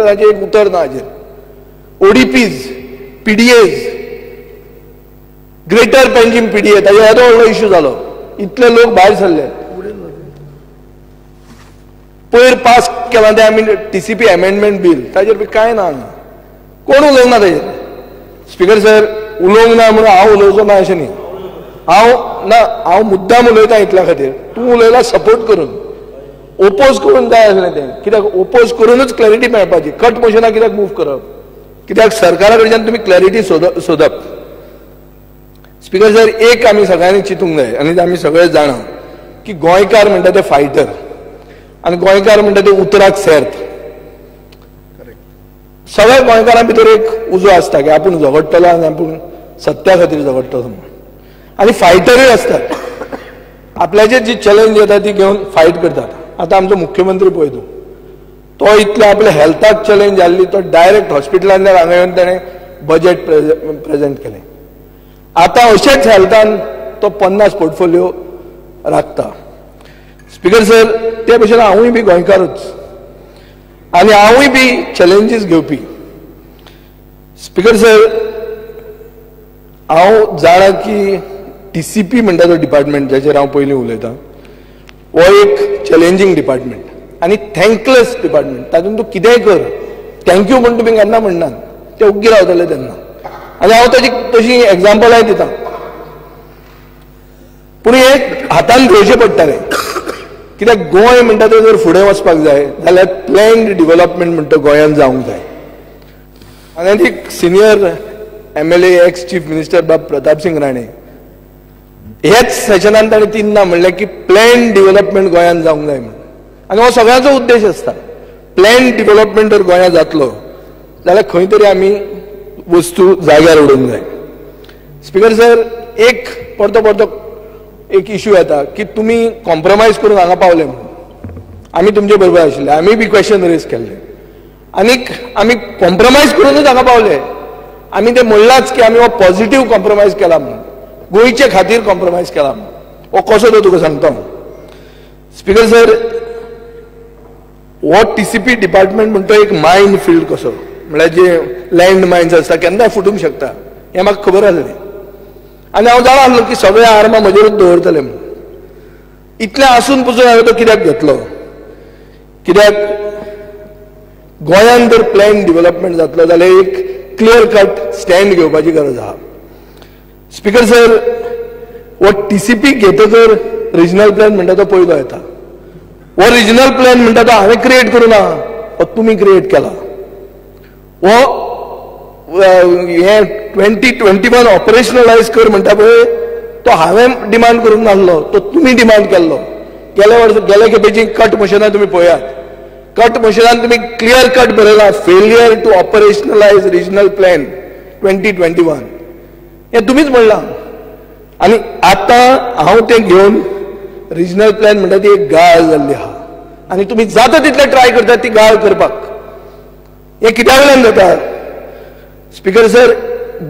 ताजें एक उतर ना हाजेर. ओडीपीज, पीडीएज, ग्रेटर पेंजीम पीडीए ताजेर येदो व्हडलो इश्यू जालो. इतले लोक भायर सरले. पयर पास केला ते आमी टीसीपी अमेंडमेंट बील ताजेर कांय ना. कोण उलोवंक ना ताजेर. स्पीकर सर उलोवंक ना म्हणून हांव उलोवचो ना अशें न्ही. हांव मुद्दाम उलयतां इतल्या खातीर. तूं उलयला सपोर्ट करून, ओपोज करून जाय आसलें तें. कित्याक ओपोज करूनच क्लॅरिटी मेळपाची. कट मोशनाक कित्याक मूव करप? कित्याक सरकारा कडच्यान तुमी क्लॅरिटी सोदप. स्पीकर सर एक आमी सगळ्यांनी चिंतूंक जाय आनी आमी सगळे जाणा की गोंयकार म्हणटा ते फायटर आनी गोंयकार म्हणटा ते उतराक सेर्त. सगळ्या गोंयकारां भितर एक उजो आसता की आपूण झगडटलो आनी आपूण सत्या खातीर झगडटलो म्हणून. आनी फायटरूय आसतात. आपल्याचेर जी चॅलेंज येता ती घेवन फायट करतात. आतां आमचो मुख्यमंत्री पळय तूं, तो इतले आपल्या हेल्थाक चॅलेंज जाल्ली तो डायरेक्ट हॉस्पिटलांत हांगा येवन ताणें बजेट प्रेजेंट केलें. आतां अशेंच हेल्थान तो 50 पोर्टफोलिओ राखता. स्पीकर सर ते भशेन हांवूय बी गोंयकारच आनी हांवूय बी चॅलेंजीस घेवपी. स्पीकर सर हांव जाणा की टीसीपी म्हणटा तो डिपार्टमेंट जाचेर हांव पयलीं उलयतां हो एक चॅलेंजींग डिपार्टमेंट आनी थँकलेस डिपार्टमेंट. तातूंत तूं कितेंय कर थँक्यू म्हण तुमी केन्ना म्हणनात. ते ओग्गी रावतले तेन्ना. आनी हांव ताची तशी एग्जाम्पलाय दितां. पूण एक हातान घेवचें पडटलें. कित्याक गोंय म्हणटा तें जर फुडें वचपाक जाय जाल्यार प्लॅन्ड डिव्हलपमेंट म्हणटा गोंयांत जावंक जाय. आनी एक senior MLA ex chief minister बाब प्रताप सिंग राणे हेच सेशनान ताणें तिनदा म्हणलें की प्लॅन्ड डिव्हलपमेंट गोंयांत जावंक जाय म्हणून. आनी हो सगळ्यांचो उद्देश आसता. प्लॅन्ड डिव्हलपमेंट जर गोंयांत जातलो जाल्यार खंय तरी आमी वस्तू जाग्यार उडोवंक जाय. स्पीकर सर एक परतो एक इश्यू येता की तुमी कॉम्प्रोमायज करून हांगा पावले म्हणून. आमी तुमचे बरोबर आशिल्ले. आमी बी क्वेश्चन रेज केल्ले आनीक आमी कॉम्प्रोमायज करूनच हांगा पावले. आमी ते म्हणलाच की आमी हो पॉझिटिव्ह कॉम्प्रोमायज केला म्हणून, गोंयचे खातीर कॉम्प्रोमायज केला म्हणून. हो कसो तो तुका सांगता. स्पीकर सर हो टीसीपी डिपार्टमेंट म्हणटा एक मायन फील्ड कसो, म्हळ्यार जे लँड मायन्स आसता केन्नाय फुटूंक शकता हें म्हाका खबर आसलें. आनी हांव जाणा आसलो की सगळे आर्मां म्हजेरूच दवरतले म्हणून. इतलें आसून पसून हांवें तो कित्याक घेतलो? कित्याक गोंयांत जर प्लॅन डिव्हलपमेंट जातलो जाल्यार एक क्लियर कट स्टँड घेवपाची गरज आहा. स्पीकर सर हो टीसीपी घेतकर रिजनल प्लॅन म्हणटा तो पयलो येता. हो रिजनल प्लॅन म्हणटा तो हांवें क्रिएट करूं ना, हो तुमी क्रिएट केला. हो हे 2021 ऑपरेशनलायज कर म्हणटा पळय तो हांवें डिमांड करूंक नासलो, तो तुमी डिमांड केल्लो. गेल्या खेपेची कट मोशनां तुमी पळयात. कट मोशनान तुमी क्लियर कट बरयला फेलियर टू ऑपरेशनलायज रिजनल प्लॅन 2021 हें तुमीच म्हणलां. आनी आतां हांव तें घेवन रिजनल प्लॅन म्हणटा ती एक गाळ जाल्ली आहा आनी तुमी जाता तितलें ट्राय करतात ती गाळ करपाक. हें कित्या वयल्यान जाता? Speaker sir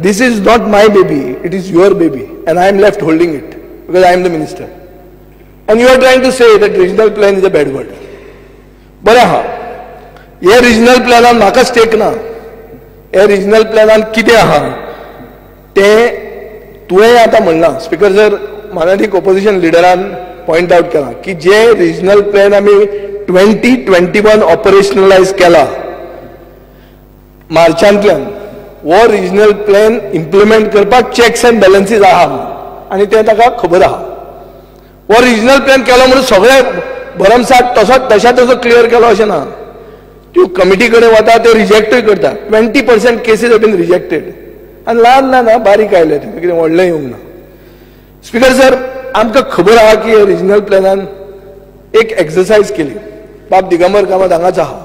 this is not my baby, it is your baby and I am left holding it because I am the minister and you are trying to say that regional plan is a bad word. बरें आहा, हे regional प्लॅनान म्हाका stake ना. हे regional प्लॅनान कितें आहा तें तुवें आतां म्हणला. स्पीकर सर मानादीक ऑपोजिशन लिडरान पॉयंट आउट केला की जे रिजनल प्लॅन आमी 2021 ऑपरेशनलायज केला मार्चांतल्यान वो रिजनल प्लॅन इम्प्लिमेंट करपाक चॅक्स एंड बॅलन्सीस आहा आनी तें ताका खबर आहा. हो रिजनल प्लॅन केलो म्हणून सगळे भरमसाट तसो क्लियर केलो अशें ना. त्यो कमिटी कडेन वता ते रिजेक्टूय करता. 20% केसीस हॅव बीन रिजेक्टेड आनी ल्हान बारीक आयले ते कितें व्हडलें येवंक ना. स्पीकर सर आमकां खबर आहा की हे रिजनल प्लॅनान एक एक्सरसायज केली. बाब दिगंबर कामत हांगाच आहा.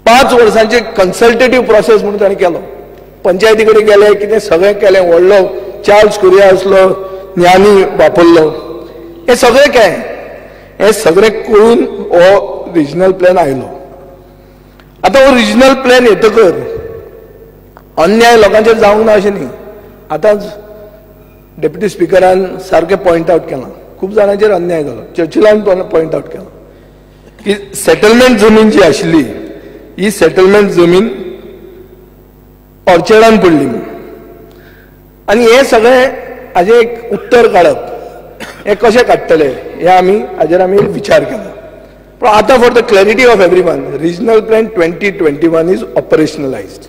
5 वर्सांची कन्सल्टेटीव प्रोसेस म्हणून ताणें केलो. पंचायती कडेन गेले, कितें सगळें केलें. व्हडलो चार्ल्स कुरिया असलो ज्ञानी वापरलो. हें सगळें काय हें सगळें करून हो रिजनल प्लॅन आयलो. आतां हो रिजनल प्लॅन येतकर अन्याय लोकांचेर जावंक ना अशें न्ही. आतांच डेप्युटी स्पिकरान सारकें पॉयंट आउट केलां खूब जाणांचेर अन्याय जालो. चर्चिलान पॉयंट आउट केला की सेटलमेंट जमीन जी आशिल्ली ही सेटलमेंट जमीन ऑर्चर्डान पडली आनी हे सगळे हाजे एक उत्तर काडप हे कशें काडटले हे हाजेर आमी विचार केलो. पण आतां for the clarity of everyone, regional plan 2021 is operationalized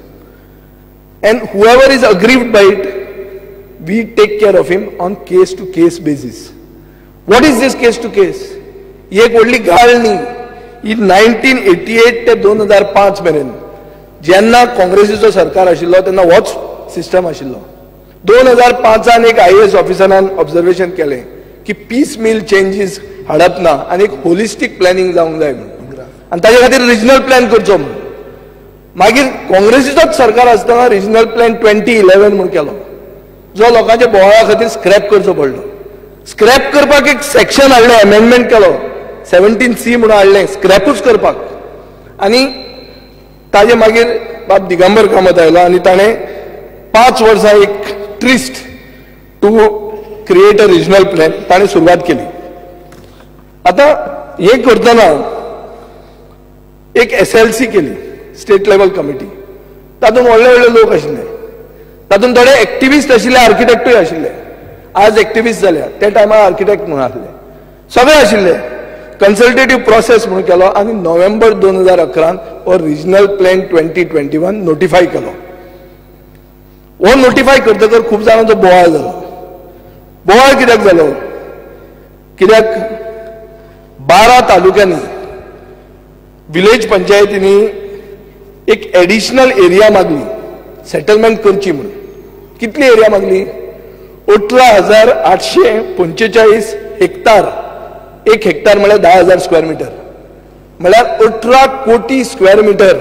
and whoever is aggrieved by it, we take care of him on case to case basis. What is this case to case? ही एक व्हडली गाळ न्ही. ही 1988 ते 2005 मेरेन जेन्ना काँग्रेसीचो सरकार आशिल्लो तेन्ना होच सिस्टम आशिल्लो. 2005 एक IAS ऑफिसरान ऑब्जर्वेशन केलें की पीस मिल चेंजीस हाडप ना आनी एक होलिस्टीक प्लॅनिंग जावंक जाय म्हणून, आनी ताचे खातीर रिजनल प्लॅन करचो म्हणून. मागीर काँग्रेसीचोच सरकार आसतना रिजनल प्लॅन 2011 म्हूण केलो, जो लोकांच्या बोवाळा खातीर स्क्रॅप करचो पडलो. स्क्रॅप करपाक एक सेक्शन हाडलें, अमेंडमेंट केलो, 17C म्हणून हाडलें स्क्रॅपूच करपाक. आनी ताजे मागीर बाब दिगंबर कामत आयलो आनी ताणें 5 वर्सां एक tryst to create a regional plan ताणें सुरवात केली. आतां हे करतना एक SLC केली, स्टेट लेवल कमिटी. तातूंत व्हडले व्हडले लोक आशिल्ले, तातूंत थोडे एक्टिविस्ट आशिल्ले, आर्किटेक्टूय आशिल्ले. आज एक्टिविस्ट जाल्या, त्या टायमार आर्किटेक्ट म्हणून आसले, सगळे आशिल्ले. कन्सल्टेटिव्ह प्रोसेस म्हणून केलो आनी नोव्हेंबर 2011 हो रिजनल प्लॅन 2021 नोटिफाय केलो. हो नोटिफाय करतकर खूब जाणांचो बोवाळ जालो. बोवाळ कित्याक जालो? कित्याक 12 तालुक्यांनी विलेज पंचायतींनी एक एडिशनल एरिया मागली सेटलमेंट करची म्हणून. कितली एरिया मागली? 18,845 हेक्टर. एक हेक्टर म्हळ्यार 10,000 स्क्वेअर मिटर, म्हळ्यार 18 कोटी स्क्वेअर मिटर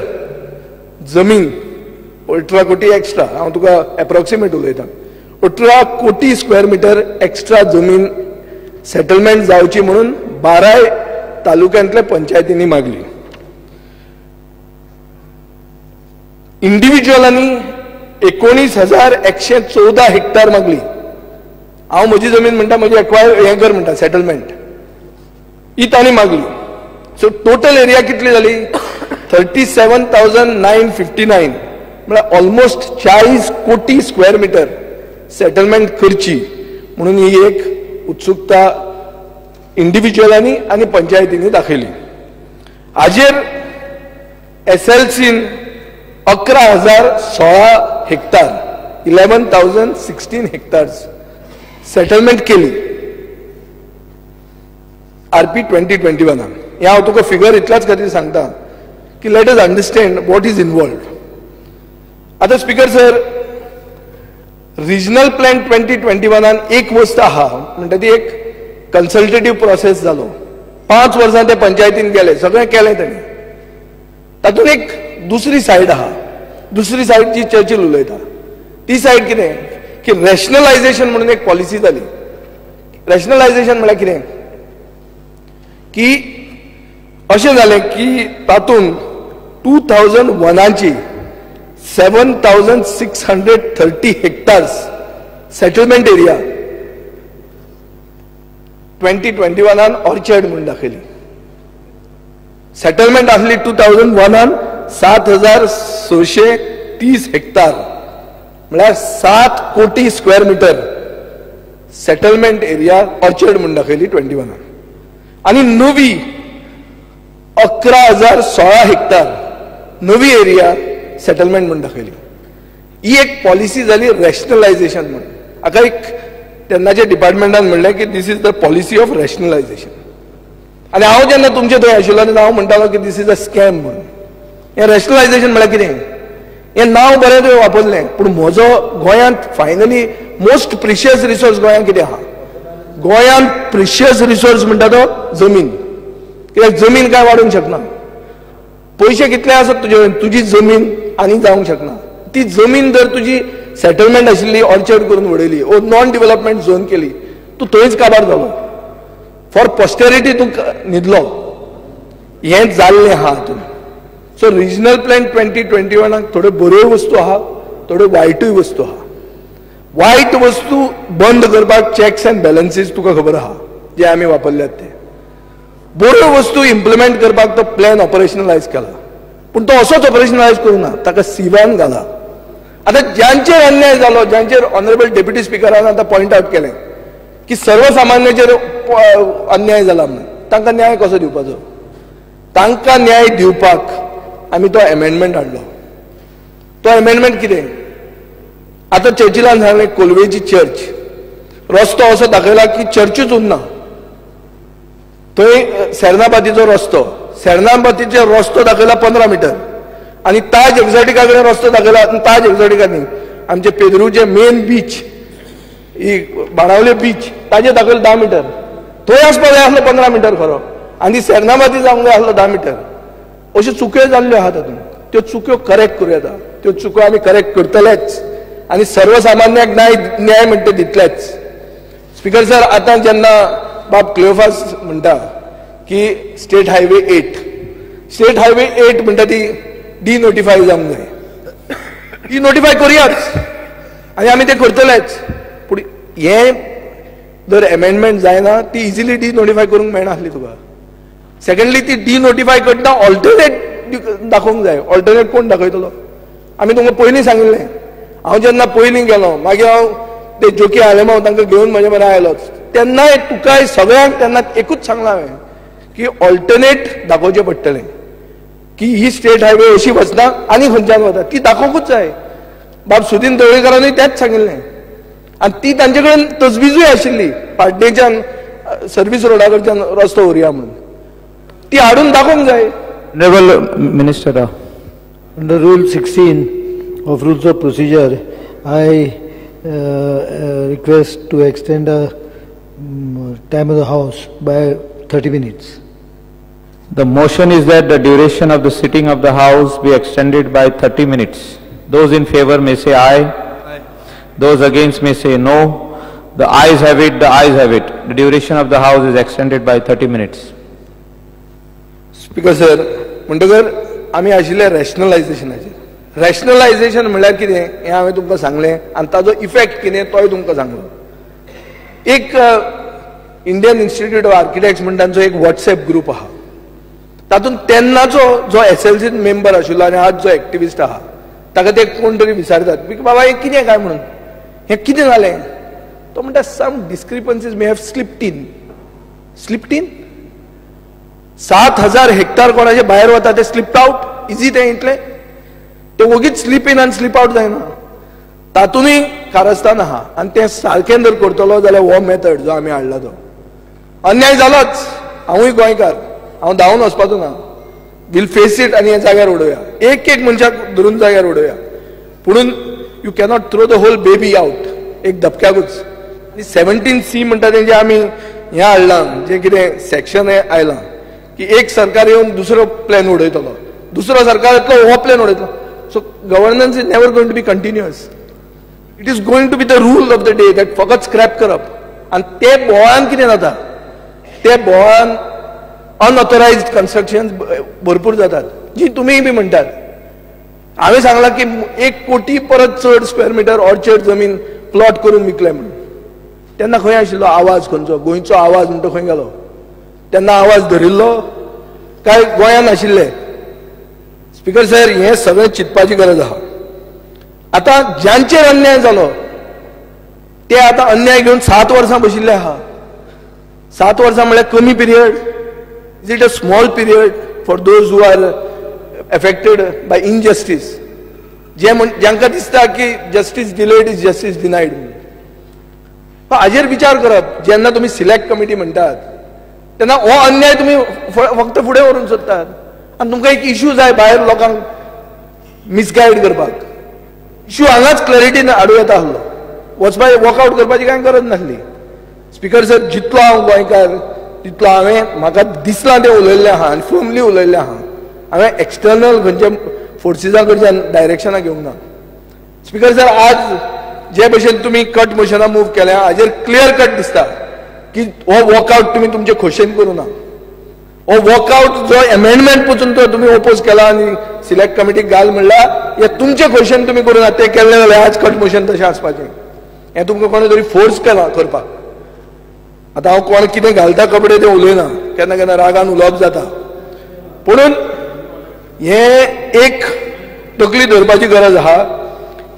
जमीन. 18 कोटी एक्स्ट्रा, हांव तुका एप्रॉक्सिमेट उलयतां. 18 कोटी स्क्वेअर मिटर एक्स्ट्रा जमीन सेटलमेंट जावची म्हणून 12 तालुक्यांतल्या पंचायतींनी मागली. इंडिव्हिज्युअलांनी 19,114 हेक्टर मागली. हांव म्हजी जमीन म्हणटा, म्हजी एक्वायर हें कर म्हणटा सेटलमेंट, ही तांणी मागली. सो टोटल एरिया कितली जाली? 37,959, म्हळ्यार ऑलमोस्ट 40 कोटी स्क्वेअर मिटर सेटलमेंट करची म्हणून ही एक उत्सुकता इंडिव्हिज्युअलांनी आनी पंचायतींनी दाखयली. हाजेर SLCन 11,016 हेक्टर 11,016 हेक्टर्स सेटलमेंट केली RP 2021. हे हांव तुका फिगर इतल्याच खातीर सांगता की let us understand what is involved. आतां स्पीकर सर, रिजनल प्लॅन 2021 एक वस्त आहा म्हणटा ती एक कन्सल्टेटिव्ह प्रोसेस जालो. 5 वर्सां ते पंचायतीन गेले, सगळें केलें ताणें. तातूंत एक दुसरी सायड आहा, दुसरी सायड जी चर्चिल उलयता ती सायड कितें की रॅशनलायझेशन म्हणून एक पॉलिसी जाली. रॅशनलायझेशन म्हळ्यार कितें की अशें जालें की तातूंत 2001ची 7,630 हेक्टर्स सेटलमेंट एरिया 2021 ऑर्चर्ड म्हणून दाखयली. सेटलमेंट आसली 2001 7,630 हेक्टर, म्हळ्यार 7 कोटी square metre settlement area orchard म्हणून दाखयली 21. आनी नवी 11,016 हेक्टर नवी एरिया सेटलमेंट म्हणून दाखयली. ही एक पॉलिसी जाली रॅशनलायझेशन म्हणून. हाका एक तेन्नाच्या डिपार्टमेंटान म्हणलें की this is the policy of rationalisation. आनी हांव जेन्ना तुमचे थंय आशिल्लो तेन्ना हांव म्हणटालो की दीस इज अ स्कॅम म्हणून. हें रॅशनलायझेशन म्हळ्यार कितें? हें नांव बरें तुवें वापरलें, पूण म्हजो गोंयांत फायनली मोस्ट प्रिशियस रिसोर्स गोंयांत कितें आहा? गोंयांत प्रिशियस रिसोर्स म्हणटा तो जमीन. कित्याक जमीन काय वाडूंक शकना. पयशे कितले आसत तुजे कडेन, तुजी जमीन आनी जावंक शकना. ती जमीन जर तुजी सेटलमेंट आशिल्ली ऑर्चर्ड करून उडयली ओ नॉन डेव्हलपमेंट झोन केली, तूं थंयच काबार जालो. फॉर पॉस्टेरिटी तूं न्हिदलो. हें जाल्लें आहा हातूंत. सो रिजनल प्लॅन 2021 थोड्यो बऱ्यो वस्तू आहा, थोड्यो वायटूय वस्तू आहा. वायट वस्तू बंद करपाक चॅक्स अँड बॅलन्सीस तुका खबर आहा जे आमी वापरल्यात ते. बऱ्यो वस्तू इम्प्लिमेंट करपाक तो प्लॅन ऑपरेशनलायज केला. पूण तो असोच ऑपरेशनलायज करूं ना, ताका सिवान घाला. आतां ज्यांचेर अन्याय जालो, ज्यांचेर ऑनरेबल डेप्युटी स्पिकरान आतां पॉयंट आउट केलें की सर्वसामान्याचेर अन्याय जाला म्हणून, तांकां न्याय कसो दिवपाचो? तांकां न्याय दिवपाक आमी तो एमेंडमेंट हाडलो. तो एमेंडमेंट कितें? आतां चर्चिलान सांगलें कोलवेची चर्च, रस्तो असो दाखयला की चर्चूच उरना. थंय सेर्नापातीचो रस्तो, सेर्नापातीचो रस्तो दाखयला 15 मीटर आनी ताज एक्झॉटिका कडेन रस्तो दाखयला. ताज एक्झॉटिका न्ही, आमचे पेद्रूचे मेन बीच, ही बाणावले बीच, ताजे दाखयला 10 मीटर. थंय आसपाक जाय आसलो 15 मीटर खरो, आनी सेर्नापाती जावंक जाय आसलो 10 मीटर. अश्यो चुक्यो जाल्ल्यो आहा तातूंत. त्यो चुक्यो करेक्ट करूं येता. त्यो चुक्यो आमी करेक्ट करतलेच आनी सर्वसामान्याक न्याय म्हणटा दितलेच. स्पीकर सर, आतां जेन्ना बाब क्लियोफास म्हणटा की स्टेट हायवे 8 म्हणटा ती डिनोटिफाय जावंक जाय. डिनोटिफाय करयाच आनी आमी ते करतलेच. पूण हें जर एमेंडमेंट जायना ती इजिली डिनोटिफाय करूंक मेळना आसली तुका. सेकंडली ती डिनोटिफाय करतना ऑल्टरनेट दाखोवंक जाय. ऑल्टरनेट कोण दाखयतलो? आमी तुमकां पयलीं सांगिल्लें. हांव जेन्ना पयलीं गेलो, मागीर हांव ते जोकी आलेमांव तांकां घेवन म्हजे बरें आयलोच, तेन्नाय तुकाय सगळ्यांक तेन्ना एकूच सांगलां हांवें की ऑल्टरनेट दाखोवचें पडटलें, की ही स्टेट हायवे अशी वचना आनी खंयच्यान वता ती दाखोवंकूच जाय. बाब सुदीन तळेकरांनी तेंच सांगिल्लें. आनी ती तांचे कडेन तजवीजूय आशिल्ली, पाड्डेच्यान सर्वीस रोडा कडच्यान रस्तो व्हरया म्हणून. ती हाडून दाखोवंक जाय. Honorable Minister, under Rule 16 of Rules of Procedure, I request to extend the time of the House by 30 minutes. the motion is that the duration of the sitting of the House be extended by 30 minutes. Those in favor may say aye. Aye. Those against may say no. The ayes have it, the ayes have it. The duration of the House is extended by 30 minutes. Speaker sir, म्हणटकर आमी आशिल्ले रॅशनलायझेशनाचेर. Rationalisation म्हळ्यार कितें हें हांवें तुमकां सांगलें आनी ताजो इफेक्ट कितें तोय तुमकां सांगलो. एक इंडियन इन्स्टिट्यूट ऑफ आर्किटेक्ट्स म्हणटा तांचो एक वॉट्सॅप ग्रूप आहा. तातूंत तेन्नाचो जो एसएलसी मेंबर आशिल्लो आनी आज जो एक्टिविस्ट आहा ताका ते कोण तरी विचारतात की बाबा हें कितें काय म्हणून, हें कितें जालें? तो म्हणटा some discrepancies may have slipped in. 7,000 hectare कोणाचे भायर वता ते स्लिप्ड आउट. इजी तें इतलें? ते वगीच स्लीप इन आनी स्लीप आउट जायना. तातूंतय कारस्थान आहा आनी तें सारकें जर करतलो जाल्यार हो मेथड जो आमी हाडला तो अन्याय जालोच. हांवूय गोंयकार, हांव धांवन वचपाचो ना. वील फेस इट आनी हे जाग्यार उडोवया. एक मनशाक धरून जाग्यार उडोवया. पुणून you cannot throw the whole baby out एक धपक्याकूच. 17C म्हणटा तें जें आमी हें हाडलां, जें कितें सेक्शन हें आयलां की एक सरकार येवन दुसरो प्लॅन उडयतलो, दुसरो सरकार येतलो हो प्लॅन उडयतलो. So governance is never going to be continuous. It is going to be the rule of the day that फकत स्क्रॅप करप. आनी ते बोवाळान कितें जाता? ते बोवाळान अनऑथोरायज्ड कन्स्ट्रक्शन भरपूर जातात, जी तुमीय बी म्हणटात. हांवें सांगलां की 1 कोटी परत चड स्क्वेअर मिटर ऑर्चर्ड जमीन प्लॉट करून विकले म्हणून. तेन्ना खंय आशिल्लो आवाज? खंयचो गोंयचो आवाज म्हणटा खंय गेलो? तेन्ना आवाज धरिल्लो काय गोंयान आशिल्ले? स्पीकर सर, हें सगळें चिंतपाची गरज आहा. आतां ज्यांचेर अन्याय जालो ते आतां अन्याय घेवन 7 वर्सां बशिल्ले आहा. 7 वर्सां म्हळ्यार कमी period? Is it a small period for those who are affected by injustice? ज्यांकां दिसता की justice delayed is justice denied. हाजेर विचार करप. जेन्ना तुमी सिलेक्ट कमिटी म्हणटात तेन्ना हो अन्याय तुमी फक्त फुडें व्हरून सोदतात आनी तुमकां एक इश्यू जाय भायर लोकांक मिसगायड करपाक. इश्यू हांगाच क्लॅरिटीन हाडूं येता आसलो. वॉकआउट करपाची कांय गरज नासली. स्पीकर सर, जितलो हांव गोंयकार तितलो म्हाका दिसलां तें उलयल्लें आहा आनी फर्मली उलयल्लें आहा. हांवें एक्सटर्नल खंयच्या फोर्सिसां कडच्यान डायरेक्शनां घेवंक ना. स्पीकर सर, आज जे भशेन तुमी कट मोशनां मूव केल्या हाजेर क्लियर कट दिसता की हो वॉकआउट तुमी तुमचे खोशेन करूं ना. हो वॉकआउट जो एमेंडमेंट पसून तो तुमी ओपोज केला आनी सिलेक्ट कमिटीक घाल म्हणल्यार हे तुमचे खोशेन तुमी करूं ना. ते केल्ले जाल्यार आज कट मोशन तशें आसपाचें. हें तुमकां कोणें तरी फोर्स केला करपाक. आतां हांव कोण कितें घालता कपडे ते उलयना, केन्ना केन्ना रागान उलोवप जाता. पुणून हे एक तकली धरपाची गरज आहा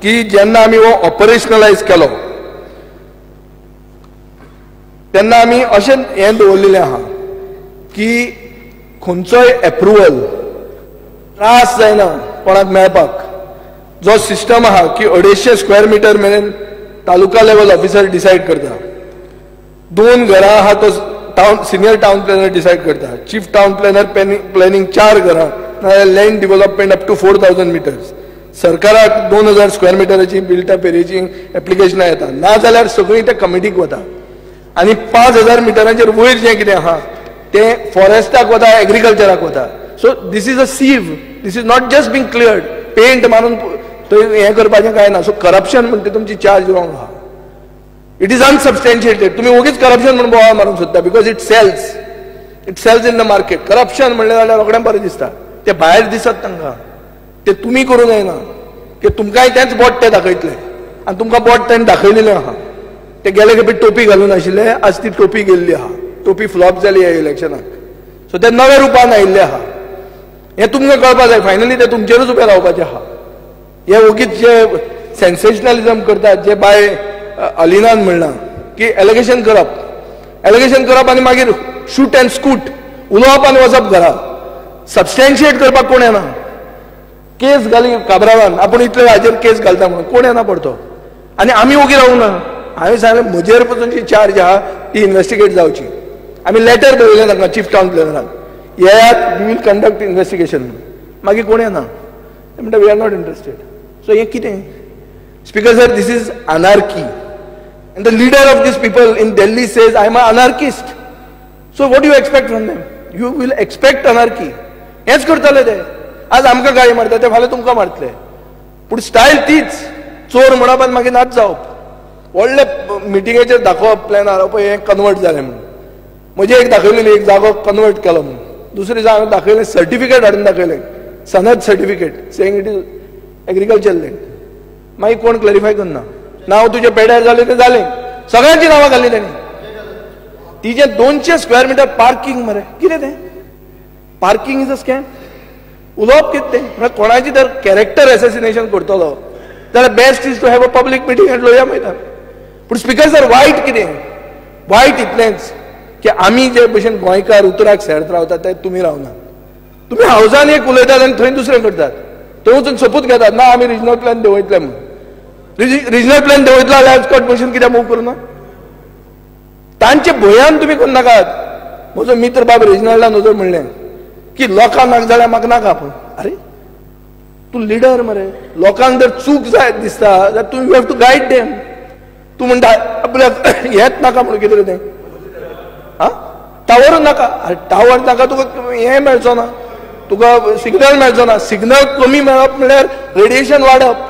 की जेन्ना आमी हो ऑपरेशनलायज केलो तेन्ना आमी अशें हें दवरलेलें आहा की खंयचोय एप्रुवल त्रास जायना कोणाक मेळपाक. जो सिस्टम आहा की 250 स्क्वेअर मिटर मेरेन तालुका लेवल ऑफिसर डिसायड करता. 2 घरां आहा तो town senior town planner decide करता. चीफ टावन प्लॅनर प्लॅनिंग 4 घरां नाजाल्यार land development up to 4000 metres. सरकाराक 2000 स्क्वेअर मिटराची बिल्टअप एरियेची एप्लिकेशनां येता नाजाल्यार सगळीं त्या कमिटीक वता आनी 5000 मिटरांचेर वयर जें कितें आहा तें फॉरेस्टाक वता एग्रीकल्चराक वता. So this is a sieve. This is not just being cleared. Paint मारून थंय हें करपाचें कांय ना. सो करप्शन म्हणटा तुमची चार्ज रॉंग आहा. It is unsubstantiated. तुम्ही उगीच करप्शन म्हणून बोवाळ मारूंक सोदता because it sells in the market. Corruption म्हणलें जाल्यार रोखडें बरें दिसता. ते भायर दिसत तांकां. ते तुमी करूंक जायना की तुमकांय तेंच बोट ते दाखयतले आनी तुमकां बोट तेणें दाखयलेलें आहा. ते गेले खेपे टोपी घालून आशिल्ले आज ती टोपी गेल्ली आहा. टोपी फ्लॉप जाली ह्या इलेक्शनाक. सो ते नव्या रुपान आयिल्ले आहा. हें तुमकां कळपाक जाय. फायनली ते तुमचेरूच उबे रावपाचें आहा. हे ओगीच जे सेन्सेशनलिझम करतात जे बाय अलिनान म्हणलां की एलिगेशन करप आनी मागीर शूट अँड स्कूट उलोवप आनी वचप घरा. सबस्टेन्शिएट करपाक कोण येना. केस घाली काबरावान आपूण इतले हाजेर केस घालता म्हणून कोण येना पडतो. आनी आमी ओगी रावूं ना. हांवें सांगलें म्हजेर पसून जी चार्ज आहा ती इन्व्हेस्टिगेट जावची. आमी लेटर बरयलें तांकां चीफ टावन प्लॅनराक येयात वी वील कंडक्ट इन्व्हेस्टिगेशन. मागीर कोण येना. ते म्हणटा we are not interested. So हें कितें. Speaker sir this is anarchy and the leader of these people in Delhi says I am an anarchist. So what do you expect from them? You will expect anarchy. हेच करतले ते. आज आमकां गाळी मारता ते फाल्यां तुमकां मारतले. पूण स्टायल तीच. चोर म्हणप आनी मागीर नाच जावप. व्हडले मिटिंगेचेर दाखोवप प्लॅन हाडप हें कन्वर्ट जालें म्हणून. म्हजी एक दाखयलेली एक जागो कन्वर्ट केलो म्हणून. दुसरी जागो दाखयलें सर्टिफिकेट हाडून दाखयलें सनद certificate saying it is agriculture land. मागीर कोण क्लॅरिफाय करना. नाव तुझे पेड्यार जाले ते जालें. सगळ्यांची नांवां घाल्ली तेणी. तिचे 200 स्क्वेअर मिटर पार्किंग मरे कितें तें. Parking is a scam. उलोवप कितें तें. म्हळ्यार कोणाची जर कॅरेक्टर एसेसिनेशन करतलो जाल्यार best is to have a public meeting and Lohia Maidan. पूण स्पीकर सर वायट कितें. वायट इतलेंच की आमी जे भशेन गोंयकार उतराक शेर्त रावतात ते तुमी रावनात. तुमी हावजान एक उलयतात आनी थंय दुसरें करतात. थंय वचून सोपूत घेतात ना आमी रिजनल प्लॅन देंवयतले म्हणून. रिजनल प्लॅन देंवयतलो जाल्यार आयज भशेन कित्याक मूव करूना. तांचे भंयान तुमी करनाकात. म्हजो मित्र बाब रिजनलान नजर म्हणलें की लोकांक नाका जाल्यार म्हाका नाका. पूण अरे तूं लिडर मरे. लोकांक जर चूक जाय दिसता जाल्यार तूं you have to guide them. तूं म्हणटा आपल्याक हेंच नाका म्हणून कितें तें. हा टावर नाका. टावर नाका तुका हें मेळचो ना. तुका सिग्नल मेळचो ना. सिग्नल कमी मेळप म्हणल्यार रेडिएशन वाडप.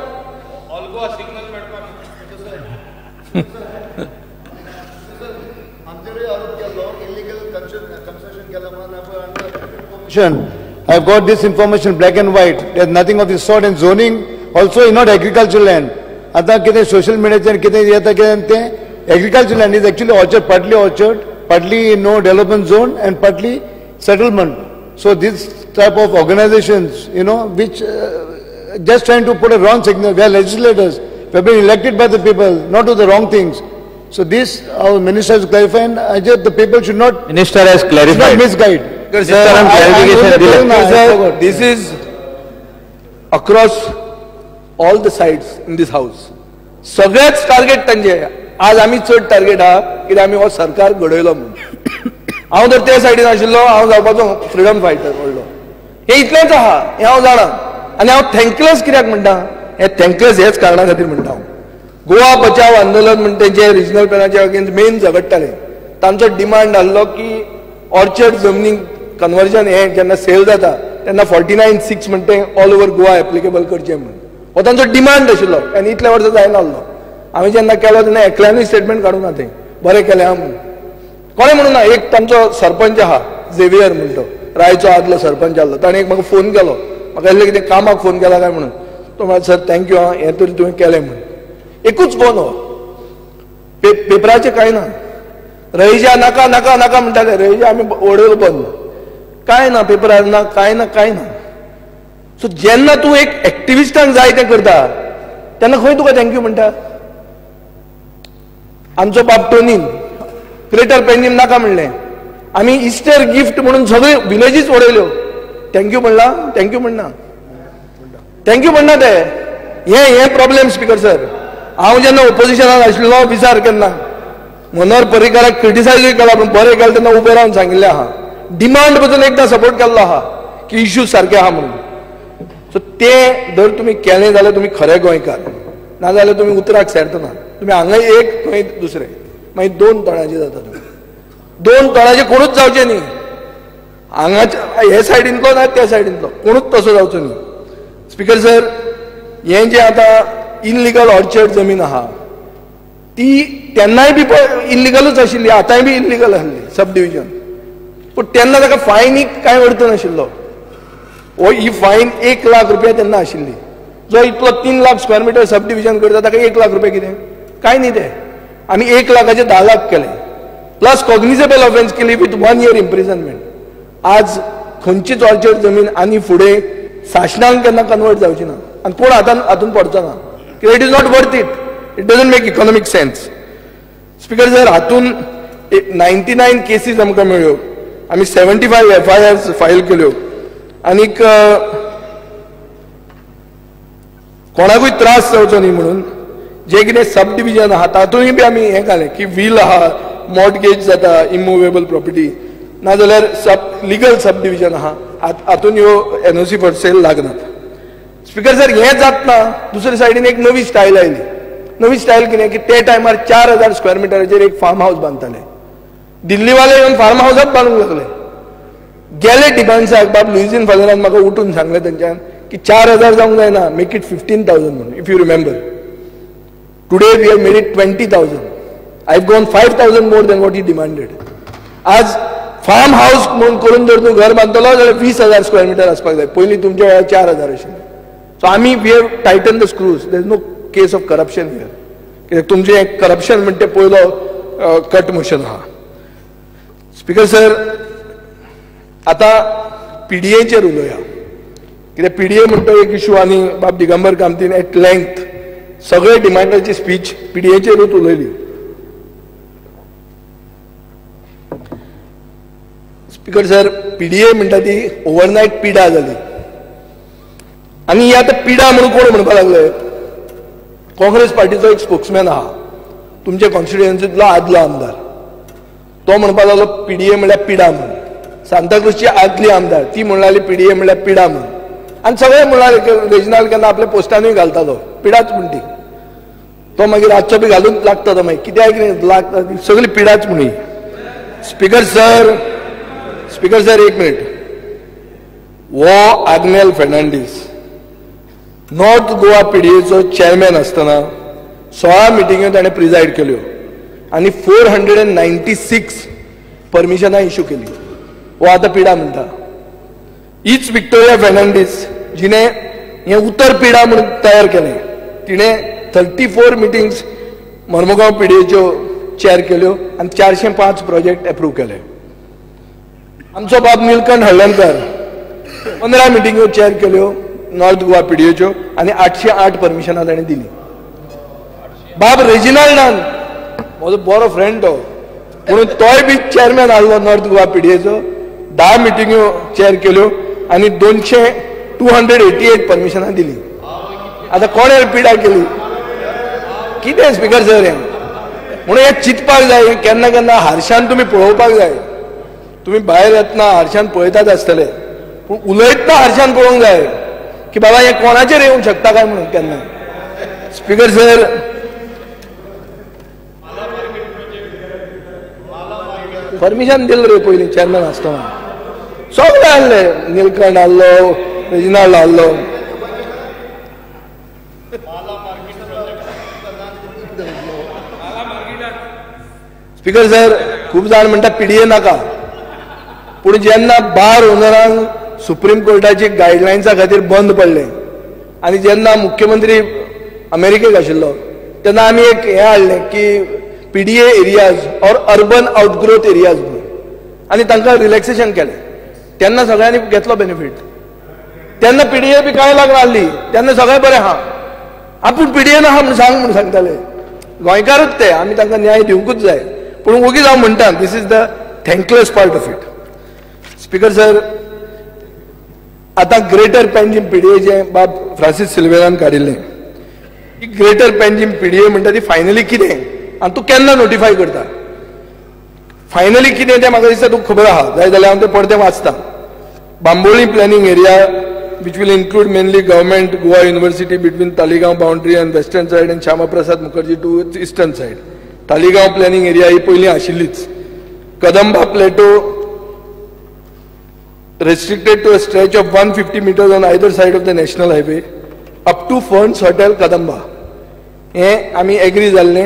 I've got this information black and white. There's nothing of this sort. And zoning also is not agricultural land. आता कितें social media कितें येता कितें तें agricultural land is actually orchard, partly no development zone and partly settlement. So this type of organizations, which just trying to put a wrong signal. We are legislators. We have been elected by the people, not do the wrong things. So this our minister has clarified. And I just the people should not. Minister has clarified. Should not misguide. This is across all the sides in this house. सगळेच target तांचे. आज आमी चड target आहा कित्याक आमी हो सरकार घडयलो म्हणून. हांव जर ते सायडीन आशिल्लो हांव जावपाचो फ्रिडम फायटर व्हडलो. हे इतलेंच आहा हें हांव जाणा. आनी हांव थँकलेस कित्याक म्हणटा. हे थँकलेस हेच कारणां खातीर म्हणटा हांव. गोवा बचाव आंदोलन म्हणटा जे रिजनल प्लॅनाच्या अगेन्स्ट मेन झगडटाले तांचो डिमांड आसलो की ऑर्चर्ड जमनीक कन्वर्जन हें जेन्ना सेल जाता तेन्ना 49(6) म्हणटा ऑल ओव्हर गोवा एप्लिकेबल करचें म्हणून. हो तांचो डिमांड आशिल्लो आनी इतले वर्सां जायनासलो. हांवें जेन्ना केलो तेन्ना एकल्यानूय स्टेटमेंट काडूं ना. थंय बरें केलें आहा म्हणून कोणें म्हणूं ना. एक तांचो सरपंच आहा झेवियर म्हणटा रायचो आदलो सरपंच आसलो. ताणें म्हाका फोन केलो. म्हाका दिसलें कितें कामाक फोन केला काय म्हणून. तो म्हणलो सर थँक्यू आं हें तरी तुवें केलें म्हणून. एकूच फोन हो. पेपराचें कांय ना. रईजा नाका नाका नाका म्हणटाले. रईजा आमी ओडयलो बंद. कांय ना पेपरार ना कांय ना कांय ना. सो जेन्ना तूं एक एक्टिविस्टांक जाय तें करता तेन्ना खंय तुका थँक्यू म्हणटा. आमचो बाब टोनीन ग्रेटर पेडणेम नाका म्हणलें, आमी इस्टर गिफ्ट म्हणून सगळे विलेजीस उडयल्यो, थँक्यू म्हणला? थँक्यू म्हणना, थँक्यू म्हणना ते. हे प्रॉब्लेम स्पीकर सर. हांव जेन्ना ओपोजिशनाक आशिल्लो विचार केन्ना मनोहर पर्रीकाराक क्रिटिसायजूय केला, पूण बरें केलें तेन्ना उबें रावन सांगिल्लें आहा, डिमांड बसून एकदां सपोर्ट केल्लो आहा की इश्यूज सारके आहा म्हणून. सो ते जर तुमी केलें जाल्यार तुमी खरे गोंयकार, नाजाल्यार तुमी उतराक सेरतना. तुमी हांगा एक खंय दुसरें, मागीर 2 तोणाचे जाता. तुमी 2 तोणाचे कोणूच जावचे न्ही. हांगाच्या हे सायडींतलो ना त्या सायडींतलो कोणूच तसो जावचो न्ही. स्पीकर सर, हें जें आतां इनलिगल ऑर्चर्ड जमीन आहा ती तेन्नाय बी इल्लिगलूच आशिल्ली, आतांय बी इल्लिगल आसली सब डिविजन. पूण तेन्ना ताका फायनीक कांय अर्थ नाशिल्लो. ही फायन 1 लाख रुपया तेन्ना आशिल्ली. जो इतलो 3 lakh square metre sub division करता ताका 1 लाख रुपया कितें? कांय न्ही ते. आमी 1 लाखाचे 10 लाख केले, प्लस कॉग्निजेबल ऑफेन्स केली विथ 1 year इम्प्रिझनमेंट. आज खंयचीच ऑर्चर्ड जमीन आनी फुडें शासनान केन्ना कन्वर्ट जावची ना, आनी कोण हातून पडचो ना. कित्याक it is not worth it. It doesn't make economic sense. Speaker sir, हातून 99 केसीस आमकां मेळ्ळ्यो, आमी 75 FIRs फायल केल्यो, आनीक कोणाकूय त्रास जावचो न्ही म्हणून जे कितें सब डिविजन आहा तातूंय बी आमी हें घालें की वील आहा, मॉर्टगेज जाता, इमुवेबल प्रॉपर्टी, नाजाल्यार लिगल सब डिविजन आहा हातून ह्यो NOC फॉर सेल लागनात. स्पीकर सर, हें जातना दुसरे सायडीन एक नवी स्टायल आयली. नवी स्टायल कितें की ते टायमार 4000 स्क्वेअर मिटराचेर एक फार्म हाऊस बांदताले. दिल्लीवाले येवन फार्म हाऊसात बांदूंक लागले. गेले डिमांड्साक बाब लुईजीन फादरान म्हाका उठून सांगलें तेंच्यान की 4000 जावंक जायना, मेक इट 15,000 म्हणून. If you remember, today we have made it 20,000. I have gone 5,000 more than what he demanded. आज फार्म हाऊस म्हणून करून जर तूं घर बांदतलो जाल्यार 20,000 स्क्वेअर मिटर आसपाक जाय. पयलीं तुमच्या वेळार 4,000 आशिल्ले. सो आमी we have tightened the screws. There is no case of corruption here. कित्याक तुमचें करप्शन म्हणटा तें पयलो कट मोशन आहा. स्पीकर सर, आतां PDAचेर उलोवया. कित्याक PDA म्हणटा एक इशू आनी बाब दिगंबर कामतीन एट लेंथ सगळे डिमांडाची स्पीच PDAचेरूच उलयली. स्पीकर सर, PDA म्हणटा ती ओव्हरनायट पिडा जाली. आनी ही आतां पिडा म्हणून कोण म्हणपाक लागले? काँग्रेस पार्टीचो एक स्पोक्समॅन आहा तुमच्या कॉन्स्टिट्युएन्सींतलो आदलो आमदार. तो म्हणपाक लागलो PDA म्हणल्यार पिडा म्हणून. सांताक्रुजची आदली आमदार ती म्हणून लागली PDA म्हणल्यार पिडा म्हणून. आनी सगळे म्हणले रेजिनाल केन्ना आपल्या पोस्टानूय घालतालो पिडाच म्हणटी. तो मागीर रातचो बी घालून लागता तो मागीर कित्याक कितें लागता सगळी पिडाच म्हणून. स्पीकर सर, एक मिनिट. वो आग्नेल फर्नांडीस नॉर्थ गोवा PDAचो चेअरमॅन आसतना 16 मिटिंग्यो ताणें प्रिजायड केल्यो आनी 496 परमिशनां इश्यू केली. वो आतां पिडा म्हणटा. हीच विक्टोरिया फर्नांडीस जिणे हें उत्तर पिडा म्हणून तयार केलें, तिणें 34 मिटिंग्स मर्मुगांव PDAच्यो चेअर केल्यो आनी 405 प्रोजेक्ट एप्रूव केले. आमचो बाब निलकंठ हळदणकर 15 मिटिंग्यो चेअर केल्यो नॉर्थ गोवा PDAच्यो आनी 808 परमिशनां ताणें दिली. बाब रेजिनाल्डान म्हजो बरो फ्रेंड तो, म्हणून तोय बी चेअरमॅन आसलो नॉर्थ गोवा PDAचो. 10 मिटिंग्यो चेअर केल्यो आनी 288 परमिशनां दिली. आतां कोणें पिडा केली? कितें स्पीकर सर हें? म्हणून हें चिंतपाक जाय. केन्ना केन्ना हारशान तुमी पळोवपाक जाय. तुमी भायर येतना हारशान पळयतात आसतले, पूण उलयतना हारशान पळोवंक जाय की बाबा हें कोणाचेर येवंक शकता काय म्हणून केन्ना. स्पीकर सर, परमिशन दिलें रे पयलीं चेअरमॅन आसतना. सगळे आहले, निलकंठ आहलो, रेजिनाल्ड आहलो. स्पीकर सर, खूब जाण म्हणटा PDA नाका, पूण जेन्ना बार ओनरांक सुप्रीम कोर्टाची गायडलायन्सा खातीर बंद पडलें आनी जेन्ना मुख्यमंत्री अमेरिकेक आशिल्लो तेन्ना आमी एक हें हाडलें की PDA areas or urban outgrowth areas म्हणून, आनी तांकां रिलॅक्सेशन केलें. तेन्ना सगळ्यांनी घेतलो बेनिफीट. तेन्ना पीडीए बी कांय लागना आसली, तेन्ना सगळें बरें आहा. आपूण पीडीए आहा म्हूण सांग म्हूण सांगताले. गोंयकारूच ते, आमी तांकां न्याय दिवंकूच जाय. पूण वगीच हांव म्हणटा, this is the thankless part of it. Speaker sir, आतां ग्रेटर पेंजीम पीडीएचे बाब फ्रांसीस सिल्वेरान काडिल्लें. ही ग्रेटर पेंजीम पीडीए म्हणटा ती फायनली कितें आनी तूं केन्ना नोटिफाय करता. फायनली कितें तें म्हाका दिसता तुका खबर आहा, जाय जाल्यार हांव तें परतें वाचतां. Bambolim planning area which will include mainly government Goa University between Taligaon boundary and western side and Shama Prasad Mukherjee to its eastern side. Taligaon planning area ही पयली आशिल्लीच. Kadamba Plateau restricted to a stretch of 150 meters on either side of the national highway up to Ferns Hotel Kadamba. हे आमी agree जाल्ले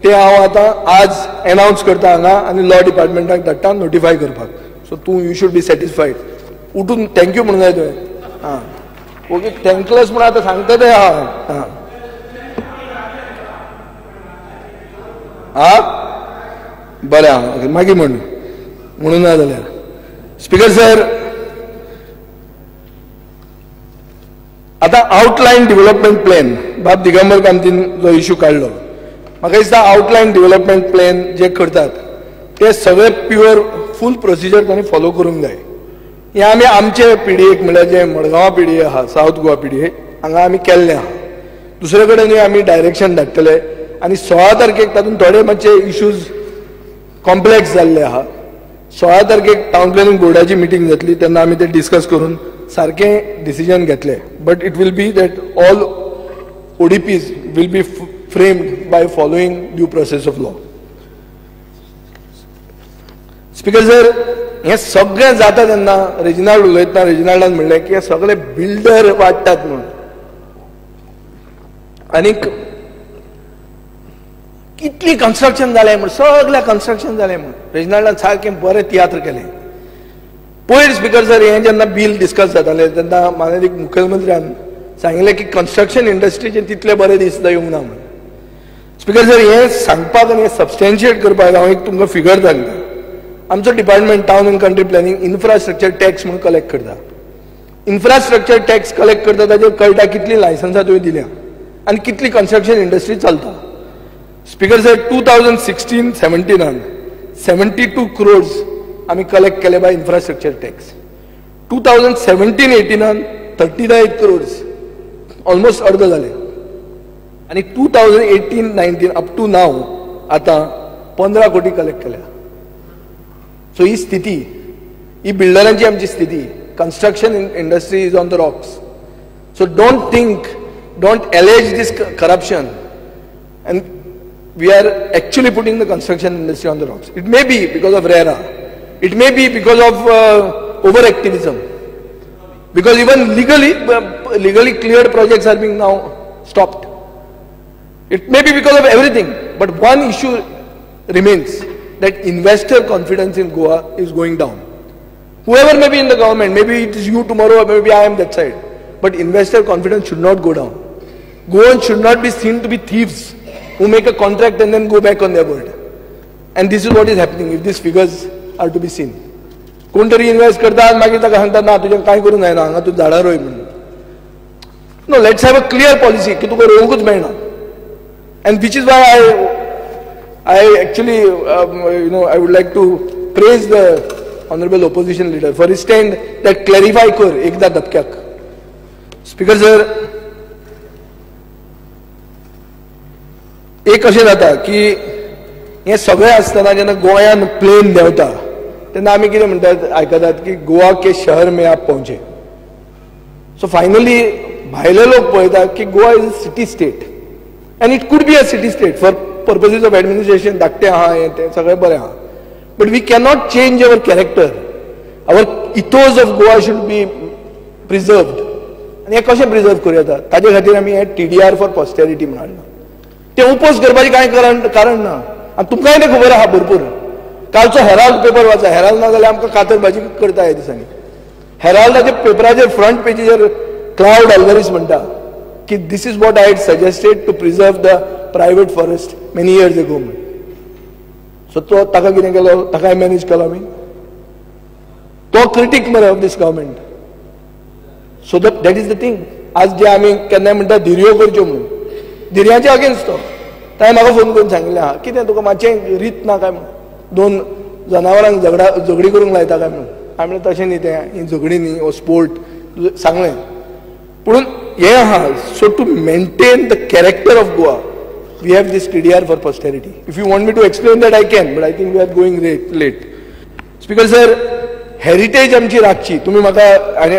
ते हांव आतां आज announce करता हांगा आनी लॉ डिपार्टमेंटाक धाडटा नोटिफाय करपाक. सो तूं यू शूड बी सॅटिस्फायड. उठून थँक्यू म्हणून जाय तुवें. हां ओके थँकलेस म्हणून आतां सांगता ते हां हां बरें आहा मागीर म्हणून ना जाल्यार. स्पीकर सर, आतां आउटलायन डेव्हलपमेंट प्लॅन बाब दिगंबर कामतीन जो इश्यू काडलो, म्हाका दिसता आउटलायन डेव्हलपमेंट प्लॅन जे करतात ते सगळे प्युअर फूल प्रोसिजर तांणी फॉलो करूंक जाय. हे आमी आमचे पीडीएक म्हळ्यार जे मडगांव पीडीए आहा, सावथ गोवा पीडीए हांगा आमी केल्लें आहा. दुसरे कडेनूय आमी डायरेक्शन धाडटले आनी 16 तारखेक तातूंत थोडे मातशे इश्यूज कॉम्प्लेक्स जाल्ले आहा. 16 तारखेक टावन प्लॅनिंग बोर्डाची मिटींग जातली तेन्ना आमी ते डिस्कस करून सारकें डिसिजन घेतले. But it will be that all ODPs will be framed by following due process of law. Speaker sir, हे सगळें जाता तेन्ना रेजिनाल्ड उलयतना रेजिनाल्डान म्हणलें की हे सगळे बिल्डर वाडटात म्हणून. आनीक कितली कन्स्ट्रक्शन जालें म्हण, सगळें कन्स्ट्रक्शन जालें म्हण रेजिनाल्डान सारकें बरें तियात्र केलें. पयर स्पीकर सर हें जेन्ना बील डिस्कस जातालें तेन्ना माननीय मुख्यमंत्र्यान सांगिल्लें की कन्स्ट्रक्शन इंडस्ट्रीचे तितले बरे दीस येवंक ना म्हणून. स्पीकर सर, हें सांगपाक आनी हें सबस्टेन्शिएट करपाक हांव एक तुमकां फिगर सांगता. आमचो department town and country planning infrastructure tax म्हणून कलेक्ट करता. इन्फ्रास्ट्रक्चर टॅक्स कलेक्ट करता ताजेर कळटा कितली लायसन्सां तुवें दिल्या आनी कितली कन्स्ट्रक्शन इंडस्ट्री चलता. स्पीकर सर, 2016-17 72 crores आमी कलेक्ट केले by infrastructure tax. 2017-18 39 crores, almost अर्ध जाले. आनी 2018-19 अप टू नाव आतां 15 कोटी कलेक्ट केल्या. सो ही स्थिती, ही बिल्डरांची आमची स्थिती. Construction industry is on the Roxx. So don't alleged this corruption and we are actually putting the construction industry on the rocks. It may be because of RERA, it may be because of over-activism, because even legally cleared projects are being now stopped. It may be because of everything, but one issue remains, that investor confidence in Goa is going down. Whoever may be in the government, maybe it is you tomorrow, maybe I am that side, but investor confidence should not go down. Goans should not be seen to be thieves who make a contract and then go back on their word. And this is what is happening if these figures are to be seen. कोण तरी invest करता आनी मागीर ताका सांगता ना तुजें कांय करूंक जायना, हांगा तूं झाडां रोय म्हणून. No, let's have a clear policy की तुका रोवंकूच मेळना. And which is why I actually I would like to praise the honorable opposition leader for his stand that clarify कर एकदा धपक्याक. स्पीकर सर, एक अशें जाता की हें सगळें आसतना जेन्ना गोंयान प्लेन देंवता तेन्ना आमी कितें म्हणटात आयकतात की गोवा के शहर में आप पहुंचे. सो फायनली भायले लोक पळयतात की Goa is a city state and it could be a city state for purposes of administration. धाकटें आहा हें तें सगळें बरें आहा, but we cannot change our character. Our ethos of Goa should be preserved. आनी हें कशें प्रिजर्व करूं येता ताजे खातीर आमी हें TDR फॉर पॉस्टेरिटी म्हणून हाडलां. ते उपोज करपाचें कांय कारण ना. आनी तुमकांय तें खबर आहा भरपूर. कालचो हेराल्ड पेपर वाचा, हेराल्ड ना जाल्यार आमकां कातरभाजी करता ह्या दिसांनी. हेराल्डाच्या पेपराचेर फ्रंट पेजीचेर क्लाउड अल्गोरिथम म्हणटा की this is what I had suggested to preserve the private forest many years ago म्हणून. सो तो ताका कितें केलो, ताकाय मॅनेज केलो आमी. तो critic more of this government. So that is the thing. आज जे आमी केन्नाय म्हणटा धिरयो करच्यो म्हणून, धिरयाच्या अगेन्स्ट तो. ताणें म्हाका फोन करून सांगिल्लें आहा, कितें तुका मातशें रीत ना काय म्हणून, 2 जनावरांक झगडी करूंक लायता काय म्हणून. हांवें म्हणलें तशें न्ही तें, ही झगडी न्ही, हो स्पोर्ट सांगलें. पूण हें आहा, so to maintain the character of Goa we have these TDR for posterity. If you want me to explain that I can, but I think we are going late. Speaker sir, heritage आमची राखची. तुम्ही म्हाका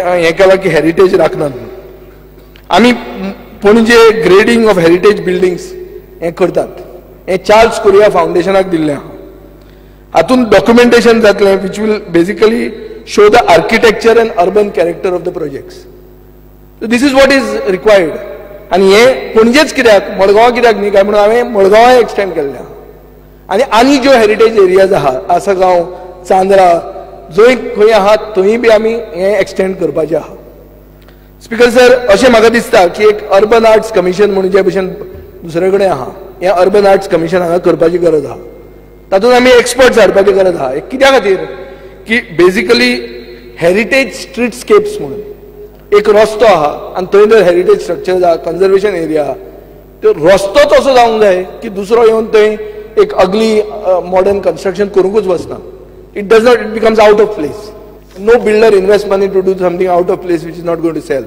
हें केलां की heritage राखनात. आमी पणजे grading of heritage buildings हें करतात. हें चार्ल्स कोरिया फावंडेशनाक दिल्लें आहा. हातूंत डॉक्युमेंटेशन जातलें which will basically show the architecture and urban character of the projects. This is what is required. आनी हें पणजेच कित्याक, मडगांव कित्याक न्ही काय म्हणून हांवें मडगांवाय एक्सटेंड केल्लें आहा. आनी ज्यो हेरिटेज एरियाज आहा, आसगांव, चांद्रा, जंय खंय आहात थंय बी आमी हें एक्सटेंड करपाचें आहा. स्पीकर सर, अशें म्हाका दिसता की एक अर्बन आर्ट्स कमिशन म्हणून जे भशेन दुसरे कडेन आहा, हें अर्बन आर्ट्स कमिशन हांगा करपाची गरज आहा. तातूंत आमी एक्सपर्ट्स हाडपाची गरज आहा. कित्या खातीर की बेसिकली हेरिटेज स्ट्रीटस्केप्स म्हणून एक रस्तो आहा, आनी थंय जर हेरिटेज स्ट्रक्चर आहा, कन्जर्वेशन एरिया आहा, तो रस्तो तसो जावंक जाय की दुसरो येवन थंय एक अगली मॉडर्न कन्स्ट्रक्शन करूंकूच वचना. It does not, it becomes out of place. No builder invest money to do something out of place which is not going to sell.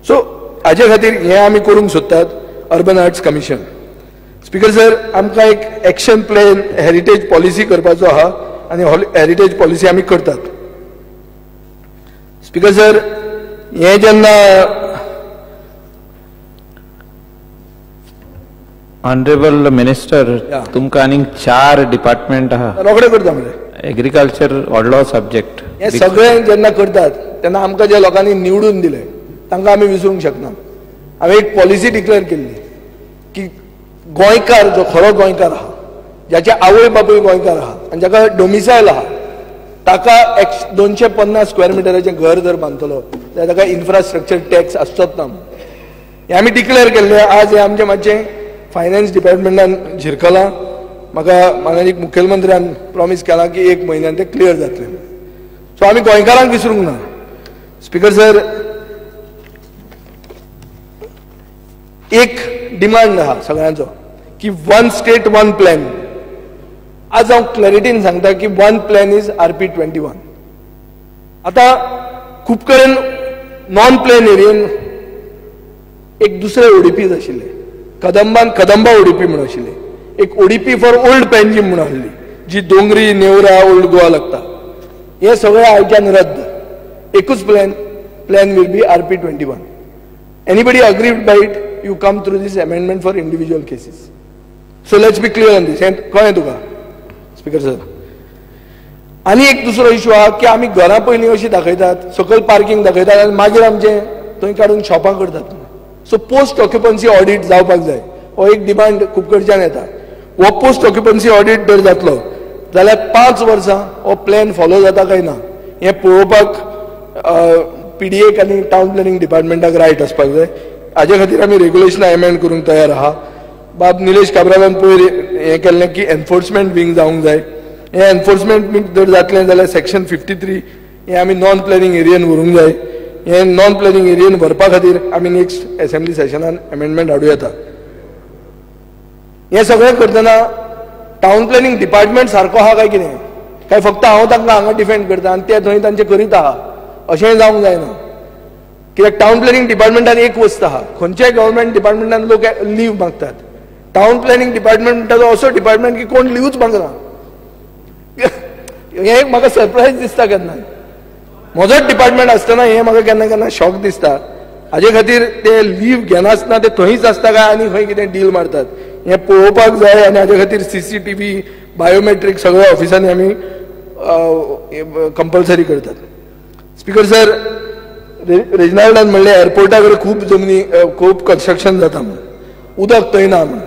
So हाजे खातीर हें आमी करूंक सोदतात, urban arts commission. Speaker sir, आमकां एक एक्शन प्लॅन हेरिटेज पॉलिसी करपाचो आहा आनी हेरिटेज पॉलिसी आमी करतात. स्पीकर सर, हें जेन्ना ऑनरेबल मिनिस्टर, तुमकां आनीक 4 डिपार्टमेंट आहा. रोखडें करता मरे. एग्रीकल्चर व्हडलो सब्जेक्ट. हें सगळें जेन्ना करतात तेन्ना आमकां ज्या लोकांनी निवडून दिले तांकां आमी विसरूंक शकना. हांवें एक पॉलिसी डिक्लेअर केल्ली की गोंयकार जो खरो गोंयकार आहा, ज्याचे आवय बापूय गोंयकार आहा आनी जाका डोमिसायल आहा, ताका 250 स्क्वेअर मिटराचें घर जर बांदतलो जाल्यार ताका इन्फ्रास्ट्रक्चर टॅक्स आसचोच ना. हें आमी डिक्लेअर केल्लें. आज हें आमचें मातशें फायनान्स डिपार्टमेंटान झिरकलां. म्हाका माननीय मुखेलमंत्र्यान प्रॉमिस केलां की 1 म्हयन्यान तें क्लियर जातलें. सो आमी गोंयकारांक विसरूंक ना. स्पीकर सर, एक डिमांड आहा सगळ्यांचो की 1 स्टेट 1 प्लॅन. आज हांव क्लॅरिटीन सांगता की 1 प्लॅन इज RP21. आतां खूब कडेन नॉन प्लॅन एरियेन एक दुसरे ओडीपीज आशिल्ले. कदंबान कदंबा ओडीपी म्हणून आशिल्ले. एक ओडीपी फॉर ओल्ड पेंजीम म्हणून आसली, जी दोंगरी, नेवरा, ओल्ड गोवा लागता. हे सगळें आयच्यान रद्द. एकूच plan will be RP21. Anybody agreed by it, you come through this amendment for individual cases. So let's be clear on this. हें कळ्ळें तुका स्पीकर सर? आनी एक दुसरो इशू आहा की आमी घरां पयलीं अशीं दाखयतात, सकयल पार्किंग दाखयतात आनी मागीर आमचें थंय काडून शॉपां करतात. सो पोस्ट ऑक्युपन्सी ऑडिट जावपाक जाय. हो एक डिमांड खूब कडच्यान येता. हो पोस्ट ऑक्युपन्सी ऑडिट जर जातलो जाल्यार 5 वर्सां हो प्लॅन फॉलो जाता काय ना हें पळोवपाक PDA आनी टावन प्लॅनिंग डिपार्टमेंटाक रायट आसपाक जाय. हाजे खातीर आमी रेग्युलेशनां एमेंड करूंक तयार आहा. बाब निलेश काब्रालान पयर हें केल्लें की एनफोर्समेंट विंग जावंक जाय. हें एनफोर्समेंट विंग जर जातलें जाल्यार सेक्शन 53 हें आमी नॉन प्लॅनिंग एरियेन व्हरूंक जाय. हें नॉन प्लॅनिंग एरियेन व्हरपा खातीर आमी नेक्स्ट असेंब्ली सेशनान अमेंडमेंट हाडूं येता. हें सगळें करतना टावन प्लॅनिंग डिपार्टमेंट सारको आहा काय कितें, काय फक्त हांव तांकां हांगा डिफेंड करता आनी ते थंय तांचें करीत आहा, अशेंय जावंक जायना. कित्याक टावन प्लॅनिंग डिपार्टमेंटान एक वस्त आहा, खंयच्याय गव्हर्मेंट डिपार्टमेंटान लोक लीव मागतात. टावन प्लॅनिंग डिपार्टमेंटाचो असो डिपार्टमेंट की कोण लीवच मागना. हें एक म्हाका सरप्रायज दिसता केन्ना. म्हजोच डिपार्टमेंट आसतना हें म्हाका केन्ना केन्ना शॉक दिसता. हाजे खातीर ते लीव घेनासतना ते थंयच आसता काय आनी खंय कितें डील मारतात हें पळोवपाक जाय. आनी हाजे खातीर CCTV, बायोमेट्रीक सगळ्या ऑफिसांनी आमी कंपल्सरी करतात. स्पीकर सर, रेजिनाल्डान म्हणलें एअरपोर्टा कडेन खूब जमनी खूब कन्स्ट्रक्शन जाता म्हणून, उदक थंय ना म्हणून,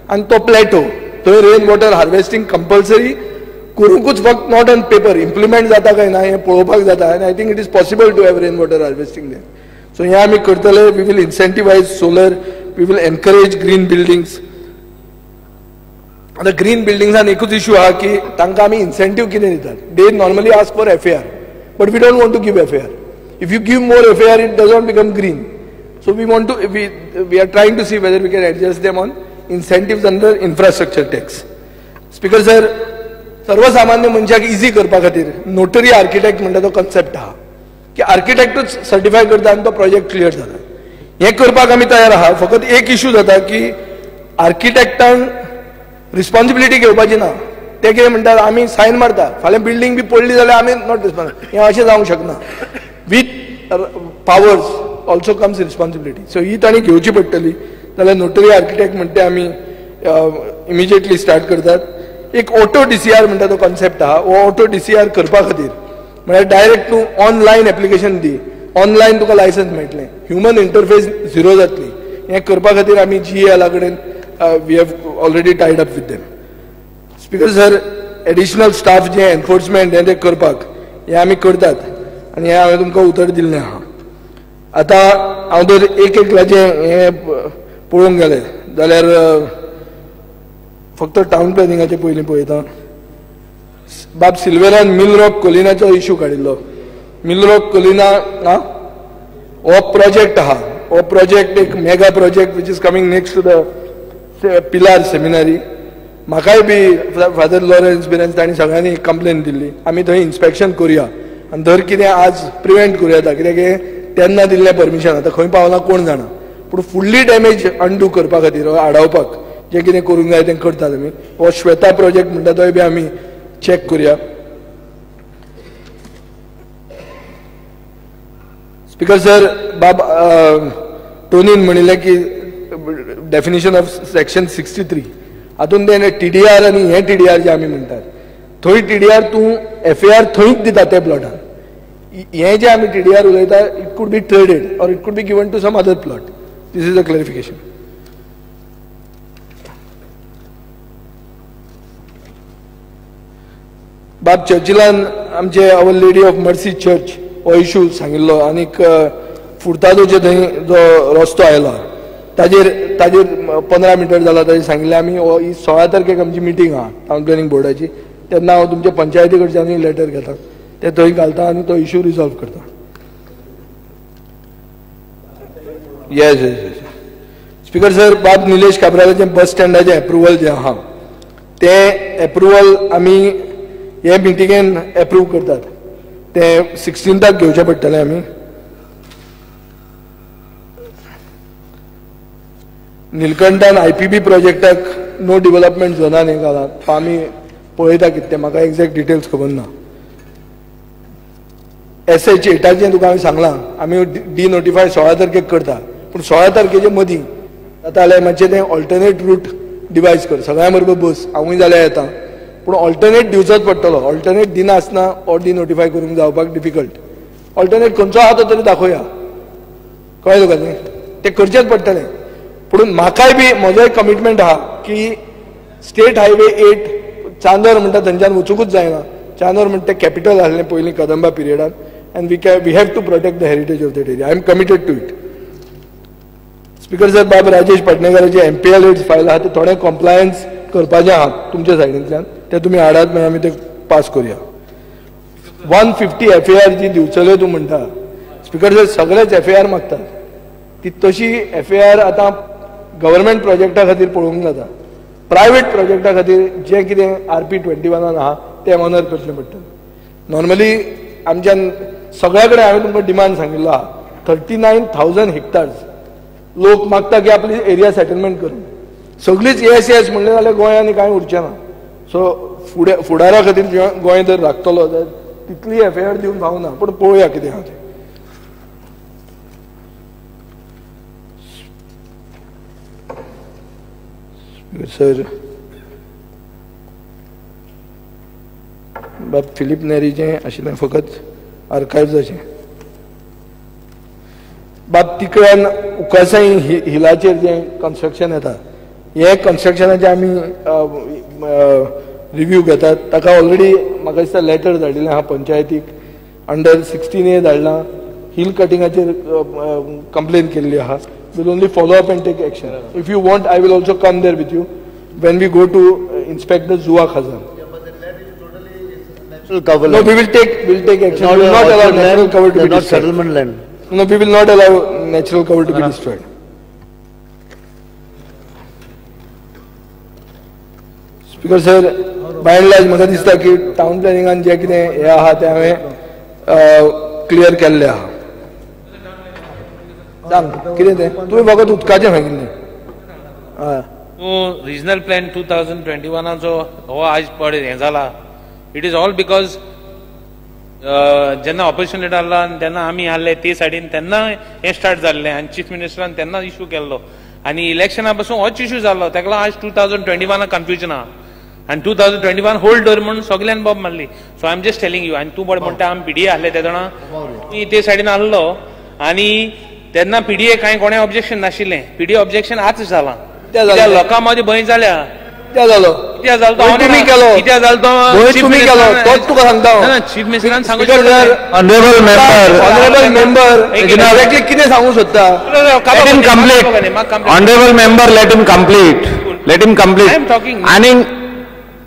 आनी तो प्लॅटो थंय रेन वॉटर हार्वेस्टिंग कंपल्सरी करूंकूच, फक्त नॉट ऑन पेपर, इम्प्लिमेंट जाता काय ना हें पळोवपाक जाता. आनी I think it is possible to have rain water harvesting there. So हें आमी करतले. We will incentivise solar, we will encourage green buildings. आतां ग्रीन बिल्डिंग्सान एकूच इशू आहा की तांकां आमी इन्सेंटीव कितें दितात. They normally ask for FAR, but we don't want to give FAR. If you give more FAR, it does not become green. So we want to, we are trying to see whether we can adjust them on incentives under infrastructure tax. Speaker sir, सर्वसामान्य मनशाक easy करपा खातीर notary architect म्हणटा तो concept आहा की आर्किटेक्टूच certify करता आनी तो प्रोजेक्ट क्लियर जाता. हें करपाक आमी तयार आहा. फकत एक इशू जाता की आर्किटेक्टान रिस्पॉन्सिबिलिटी घेवपाची ना. ते कितें म्हणटात आमी सायन मारता, फाल्यां बिल्डींग बी पडली जाल्यार आमी नॉट रिस्पॉन्सिबल. हें अशें जावंक शकना. With powers also comes responsibility. So ही तांणी घेवची पडटली. जाल्यार नोटरी आर्किटेक्ट म्हणटा ते आमी इमिजिएटली स्टार्ट करतात. एक ऑटो DCR म्हणटा तो कॉन्सेप्ट आहा. हो ऑटो DCR करपा खातीर म्हळ्यार डायरेक्ट तूं ऑनलायन एप्लिकेशन दी, ऑनलायन तुका लायसन्स मेळटलें. ह्युमन इंटरफेस झिरो जातली. हें करपा खातीर आमी GAL कडेन we have already tied up with them. Speaker sir, additional staff जे एनफोर्समेंट हें ते करपाक हें आमी करतात आनी हें हांवें तुमकां उतर दिल्लें आहा. आतां हांव जर एक एकल्याचें हें पळोवंक गेलें जाल्यार फक्त टावन प्लॅनिंगाचें पयलीं पळयता. बाब सिल्वेरान मिल रॉक कोलिनाचो इशू काडिल्लो. मिल रॉक कोलिना हो प्रोजेक्ट आहा. हो प्रोजेक्ट एक mega project which is coming next to the Pilar seminary. म्हाकाय बी फादर लॉरेन्स बिरेन्स तांणी सगळ्यांनी कंप्लेन दिल्ली. आमी थंय इन्स्पेक्शन करुया आनी धर कितें आज प्रिवेंट करूं येता. कित्याक तेन्ना दिल्लें परमिशन आतां खंय पावलां कोण जाणा. पूण फुल्ली डॅमेज अंडू करपा खातीर आडावपाक जें कितें करूंक जाय तें करतात आमी. हो श्वेता प्रोजेक्ट म्हणटा तोय बी आमी चॅक करुया. स्पीकर सर, बाब टोनीन म्हणिल्लें की डेफिनेशन ऑफ सेक्शन 63 हातून ते TDR आनी हे TDR जे आमी म्हणटात थंय TDR तूं FAR थंयच दिता त्या प्लॉटान. हे जे आमी TDR उलयता it could be traded or it could be given to some other plot. This is a clarification. बाब चर्चिलान आमचे our lady of mercy church हो इशू सांगिल्लो आनीक फुर्तादोचे थंय जो रस्तो आयला ताजेर 15 मिनट जाला. ताजेर सांगिल्लें आमी ही 16 तारखेक आमची मिटींग आहा टावन प्लॅनिंग बोर्डाची. तेन्ना हांव तुमच्या पंचायती कडच्यानूय लेटर घेता, ते थंय घालता आनी तो इशू रिजॉल्व करता. Yes yes yes. Speaker sir, बाब निलेश काब्रालाचें बस स्टँडाचें एप्रुवल जें आहा तें एप्रुवल आमी हे मिटिंगेन एप्रूव करतात. ते 16th घेवचें पडटलें आमी. निलकंठान IPB प्रोजेक्टाक नो डेव्हलपमेंट झोनान हें घालात. आमी पळयता कितें तें, म्हाका एक्झॅक्ट डिटेल्स खबर ना. SH8 तुका हांवें सांगलां आमी डिनोटिफाय 16 तारखेक करता. पूण 16 तारखेचे मदीं जाता जाल्यार मातशें तें ऑल्टरनेट रूट डिवायज कर. सगळ्यां बरोबर बस, हांवूय जाल्यार येता. पूण ऑल्टरनेट दिवचोच पडटलो. ऑल्टरनेट दिनासतना ऑर डिनोटिफाय करूंक जावपाक डिफिकल्ट. ऑल्टरनेट खंयचो आहा तो तरी दाखोवया. कळ्ळें तुका न्ही? तें करचेंच पडटलें. पूण म्हाकाय बी म्हजोय कमिटमेंट आहा की स्टेट हायवे 8 चांदोर म्हणटा थंयच्यान वचूंकूच जायना. चांदोर म्हणटा तें कॅपिटल आसलें पयलीं कदंबा पिरियडान and we have to protect the heritage of that area. I am committed to it. Speaker sir, बाब राजेश पाटणेकराचे MPL फायल आहा ते थोडें कॉम्प्लायन्स करपाचें आहा तुमच्या सायडींतल्यान. ते तुमी हाडात मागीर आमी ते पास करुया. 150 FAR जी दिवचल्यो तूं म्हणटा. स्पीकर सर, सगळेच FAR मागतात. ती तशी FAR आतां गव्हर्मेंट प्रोजेक्टा खातीर पळोवंक जाता. प्रायवेट प्रोजेक्टा खातीर जें कितें RP21 आहा तें ऑनर करचें पडटलें. नॉर्मली आमच्यान सगळ्या कडेन हांवें तुमकां डिमांड सांगिल्लो आहा. 39,000 हेक्टर्स लोक मागता की आपली एरिया सेटलमेंट करूं. सगळीच येस म्हणलें जाल्यार गोंयांनी कांय उरचें ना. सो फुडारा खातीर गोंय जर राखतलो जाल्यार तितली FAR दिवंक फावना. पूण पळोवया कितें आहा तें. सर, बाब फिलीप नेरीचें आशिल्लें फकत आर्कायव्जाचें. बाब तिकड्यान उकासाई हिलाचेर जें कन्स्ट्रक्शन येता हे कन्स्ट्रक्शनाचे आमी रिव्यू घेतात. ताका ऑलरेडी म्हाका दिसता लेटर धाडिल्लें आहा पंचायतीक. अंडर 16A धाडलां. हिल कटिंगाचेर कंप्लेन केल्ली आहा. We'll only follow up and take action. If you want, I will also come there with you when we go to inspect the Zua Khazan. Yeah, but the land is totally cover No, land. we'll take action. We will not allow natural cover to be not destroyed. settlement land. No, we will not allow natural cover to be destroyed. Speaker sir, by and large म्हाका दिसता की town प्लॅनिंगान जे कितें हे आहा ते हांवें clear केल्लें आहा. सांग कितें तें तुवें फकत उदकाचें सांगिल्लें. हय. रिजनल प्लॅन 2021 हो आज पड हें जाला. इट इज ऑल बिकॉज जेन्ना ऑपोजिशन लिडर आसलो तेन्ना आमी आहले ते सायडीन तेन्ना हें स्टार्ट जाल्लें आनी चीफ मिनिस्टरान तेन्ना इश्यू केल्लो आनी इलेक्शना पासून होच इश्यू जाल्लो तेका लागून आज 2021 कन्फ्युजन आहा आनी 2021 होल्ड दवर म्हणून सगळ्यान बॉब मारली. So I am just telling you आनी तूं बरें म्हणटा आमी पीडीए आहले ते जाणा ते सायडीन आहलो आनी तेन्ना पीडीए कांय कोणें ऑब्जेक्शन नाशिल्लें. पीडीए ऑब्जेक्शन आज जालां त्या लोकां मदीं भंय जाल्या. कित्याक जालो? कित्याक जालो तो तुम्ही केलो. कित्याक जालो तो भंय चीफ तुम्ही केलो मिनिस्टरान- तोच तुका सांगता हांव. ना, ना, चीफ मिनिस्टरान सांगू Speaker sir, Honorable member, exactly कितें सांगू सोदता? let him complete. Honorable member, let him complete. Let him complete. I am talking.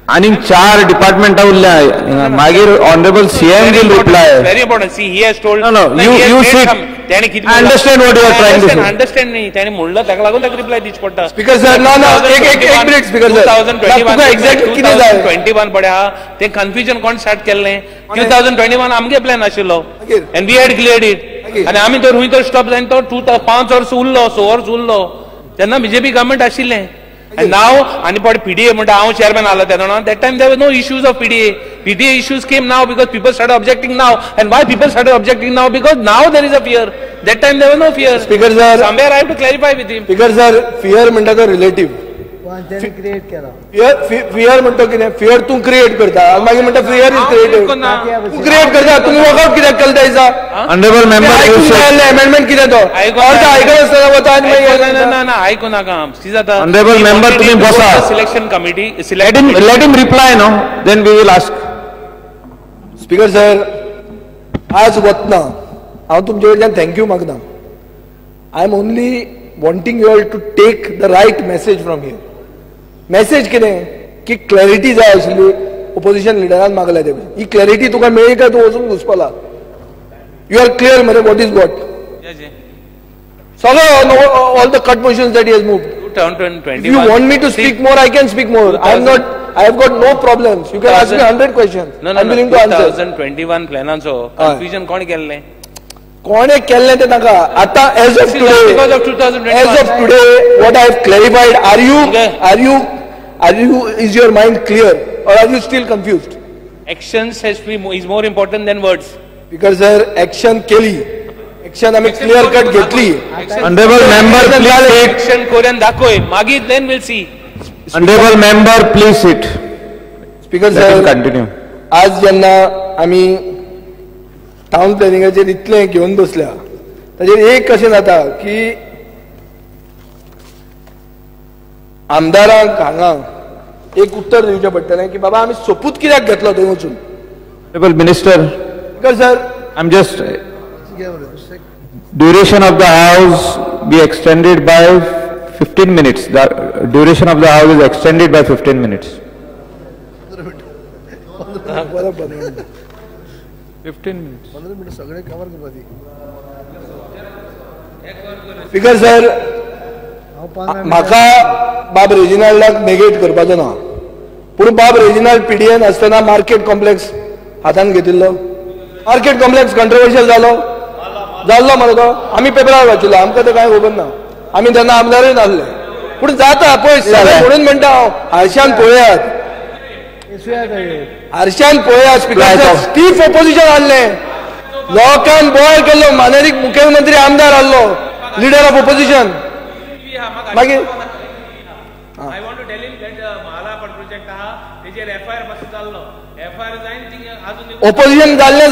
आणि 4 डिपार्टमेंटा उरल्या मागीर honourable CM will reply. Very important. See, he has told. No, you sit. त्याने किती I understand what you are trying to say. Understand नाही त्याने म्हणलं त्याला लागून त्याला रिप्लाय दिच पडटा. Speaker sir, ना एक मिनिट स्पीकर सर. 2021 एक्झॅक्टली कितें जाय? 2021 पड्या ते कन्फ्युजन कोण स्टार्ट केल्लें 2021 आमगे प्लॅन आशिल्लो and we had cleared it आनी आमी तर हुंय तर स्टॉप जावन तो 5 वर्स उरलो 6 वर्स उरलो तेन्ना बीजेपी गव्हर्मेंट आशिल्लें. And now, and for PDA, I am chairman. That time there were no issues of PDA. PDA issues came now because people started objecting now. And why people started objecting now? Because now there is a fear. That time there was no fear. Speaker sir. Somewhere I have to clarify with him. Speaker sir, fear म्हणटा तो relative. Fear म्हणतो कितें? Fear तूं create करता. मागीर म्हणटा fear is creative. तूं create करता. तुम्ही वर्कआउट कित्याक केलें दिसा? Honorable member, you आयकून said. जाल्लें amendment कितें तो? आयकनासतना वता आनी मागीर ना ऐकू नका. Honorable member, तुम्ही बसा. Selection committee Let him reply, no? Then we will ask. Speaker sir, आज वतना हांव तुमचे कडल्यान थँक्यू मागना. I am only wanting you all to take the right message from here. Message कितें की क्लॅरिटी जाय आशिल्ली ओपोजिशन लिडरान मागल्या ते ही क्लॅरिटी तुका मेळ्ळी काय तूं वचून घुसपला? यू आर क्लियर मरे वॉट इज वॉट? सगळं all the cut positions that he has moved. If you want me to speak more, I can speak more. I have got no problems. You can ask me 100 questions. I'm willing to answer. 2021 प्लॅनाचो confusion कोण केल्लें? कोणे केल्लें तें नाका. आतां as of Because today, of 2021. as of today, what I have clarified, is your mind clear or are you still confused? Actions is more important than words. Because sir, action केली. Action आम्ही clear cut घेतली. Honorable member, please sit. Action करून दाखोय मागीर then we'll see. Honorable member, please sit. Speaker Let him sir, continue. आज जेन्ना आमी town प्लॅनिंगाचेर इतलें घेवन बसल्या ताचेर एक कशें जाता की आमदारांक हांगा एक उत्तर दिवचें पडटलें की बाबा आमी सोपूत कित्याक घेतलो थंय वचून. Honorable minister, Because sir, I'm just. Duration of the house be extended by 15 minutes. The duration of the house is extended by 15 minutes. 15 minutes. Speaker sir, म्हाका बाब रेजिनाल्डाक नेगेट करपाचो ना पूण बाब रेजिनाल्ड पीडीएन आसतना मार्केट कॉम्प्लेक्स हातान घेतिल्लो. Market complex controversial जालो मरे तो आमी पेपरार वाचिल्लो आमकां ते कांय खबर ना. आमी तेन्ना आमदारूय नासले पूण जाता पळय म्हणून म्हणटा हांव हारश्यान पळयात स्पीकर स्टीफ ऑपोजिशन आहलें लोकांन बॉय केल्लो मानेरीक मुख्यमंत्री आमदार आहलो लिडर ऑफ ऑपोजिशन मागीर I want to tell him that Mahala project आहा तेजेर FIR पासून जाल्लो. FIR जायन अजून ऑपोजिशन जाल्लें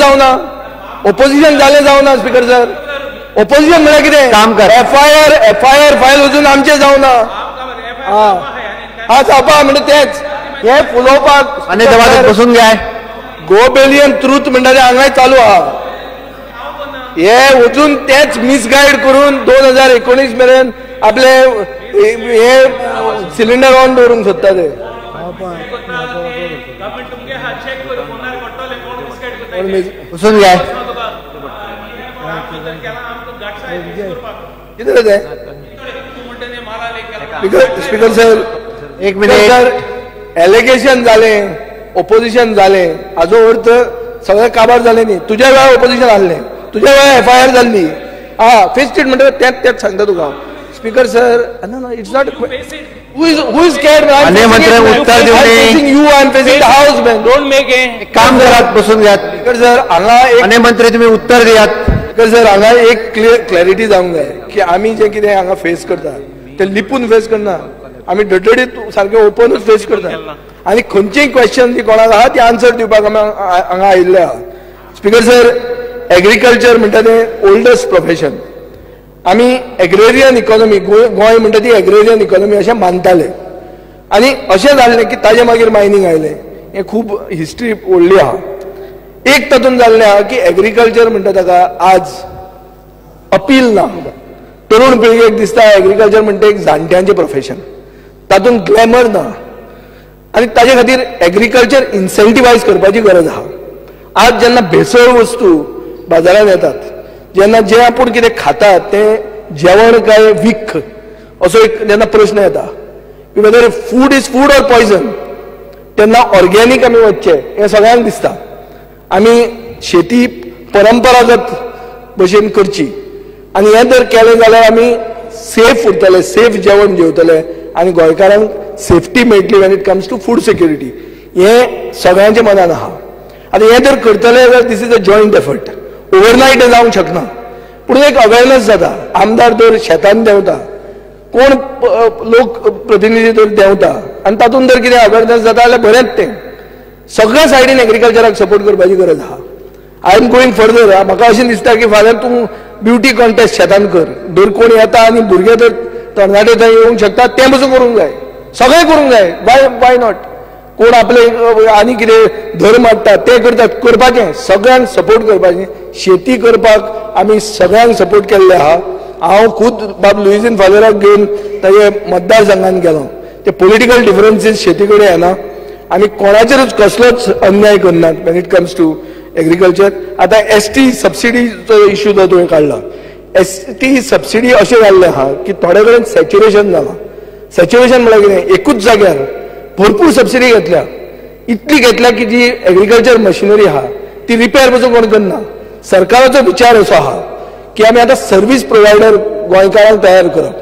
जावना स्पीकर सर. ऑपोजिशन म्हळ्यार कितें काम कर. एफआयआर फायल वचून आमचें जावना. हा जावपा म्हणजे तेच हे फुलोवपाक आणि दवाखान्यात बसून घ्या. गो बेलियन ट्रूथ म्हणटा तें हांगाय चालू आहा. हे वचून तेच मिसगायड करून 2019 मेरेन आपले हे सिलिंडर ऑन दवरूंक सोदता ते. गव्हर्नमेंट तुमगे हा चेक करून फोनार पडटले बसून घ्या. कितें तें स्पीकर सर एक मिनिट. सर एलिगेशन जालें ओपोजिशन जालें हाजो अर्थ सगळें काबार जालें न्ही. तुज्या वेळार ओपोजिशन आहलें, तुज्या वेळार FIR जाल्ली. फेस स्टेट म्हणटा तेच सांगता तुका. Speaker sir no it's not who is scared man? अन्य मंत्री उत्तर देऊ नये. facing you and facing the house man. Don't make a काम करात बसून घ्या. स्पीकर सर हांगा एक अन्य मंत्री तुम्ही उत्तर दियात. स्पीकर सर हांगा एक क्लॅरिटी जावंक जाय की आमी जे कितें हांगा फेस करता ते लिपून फेस करना. आमी डटडीत सारके ओपनूच फेस करता आनी खंयचीय क्वेश्चन जी कोणाक आहा ती आन्सर दिवपाक आमी हांगा आयिल्ले आहा. स्पीकर सर एग्रीकल्चर म्हणटा तें ओल्डस्ट प्रोफेशन. आमी एग्रेरियन इकॉनॉमी गोंय म्हणटा ती एग्रेरियन इकॉनॉमी अशें मानताले आनी अशें जाल्लें की ताजे मागीर मायनींग आयलें. हें खूब हिस्ट्री व्हडली आहा. एक तातूंत जाल्लें आहा की एग्रीकल्चर म्हणटा ताका आज अपील ना. तरुण पिळगेक दिसता एग्रीकल्चर म्हणटा एक जाणट्यांचें प्रोफेशन, तातूंत ग्लॅमर ना आनी ताजे खातीर एग्रीकल्चर इन्सेंटिवायज करपाची गरज आहा. आज जेन्ना भेसळ वस्तू बाजारांत येतात, जेन्ना जे आपूण कितें खातात तें जेवण काय वीख असो एक जेन्ना प्रश्न येता whether food is food or poison, तेन्ना ऑर्गेनीक आमी वचचें हें सगळ्यांक दिसता. आमी शेती परंपरागत भशेन करची आनी हें जर केलें जाल्यार आमी सेफ उरतले, सेफ जेवण जेवतले आनी गोंयकारांक सेफ्टी मेळटली when it comes to food security. हें सगळ्यांच्या मनान आहा. आनी हें जर करतले जाल्यार this is a joint effort. Overnight जावंक शकना पूण एक अवेरनेस जाता. आमदार तर शेतान देंवता, कोण लोक प्रतिनिधी तर देंवता आनी तातूंत जर कितें अवेरनेस जाता जाल्यार बरेंच तें. सगळ्या सायडीन एग्रीकल्चराक सपोर्ट करपाची गरज आहा. I am going further. म्हाका अशें दिसता की फाल्यां तूं ब्युटी कॉन्टेस्ट शेतान कर. दर कोण येता आनी भुरगे तर तरणाटे थंय येवंक शकता तें पसून करूंक जाय. सगळें करूंक जाय. Why not. कोण आपले आनी कितें धर्म हाडटा तें करतात, करपाचें. सगळ्यांक सपोर्ट करपाचें. शेती करपाक आमी सगळ्यांक सपोर्ट केल्ले आहा. हांव खुद बाब लुईजीन फालेराक घेवन ताचे मतदारसंघान गेलो. ते पॉलिटिकल डिफरन्सीस शेती कडेन येना आमी कोणाचेरूच कसलोच अन्याय करनात when it comes to agriculture. आतां ST सबसिडीचो इश्यू जो तुवें काडला. ST सबसिडी अशें जाल्लें आहा की थोडे कडेन सॅच्युरेशन जालां. सॅच्युरेशन म्हळ्यार कितें, एकूच जाग्यार भरपूर सबसिडी घेतल्या. इतली घेतल्या की जी एग्रीकल्चर मशिनरी आहा ती रिपेर पसून कोण करना. सरकाराचो विचार असो आहा की आमी आतां सर्वीस प्रोवायडर गोंयकारांक तयार करप.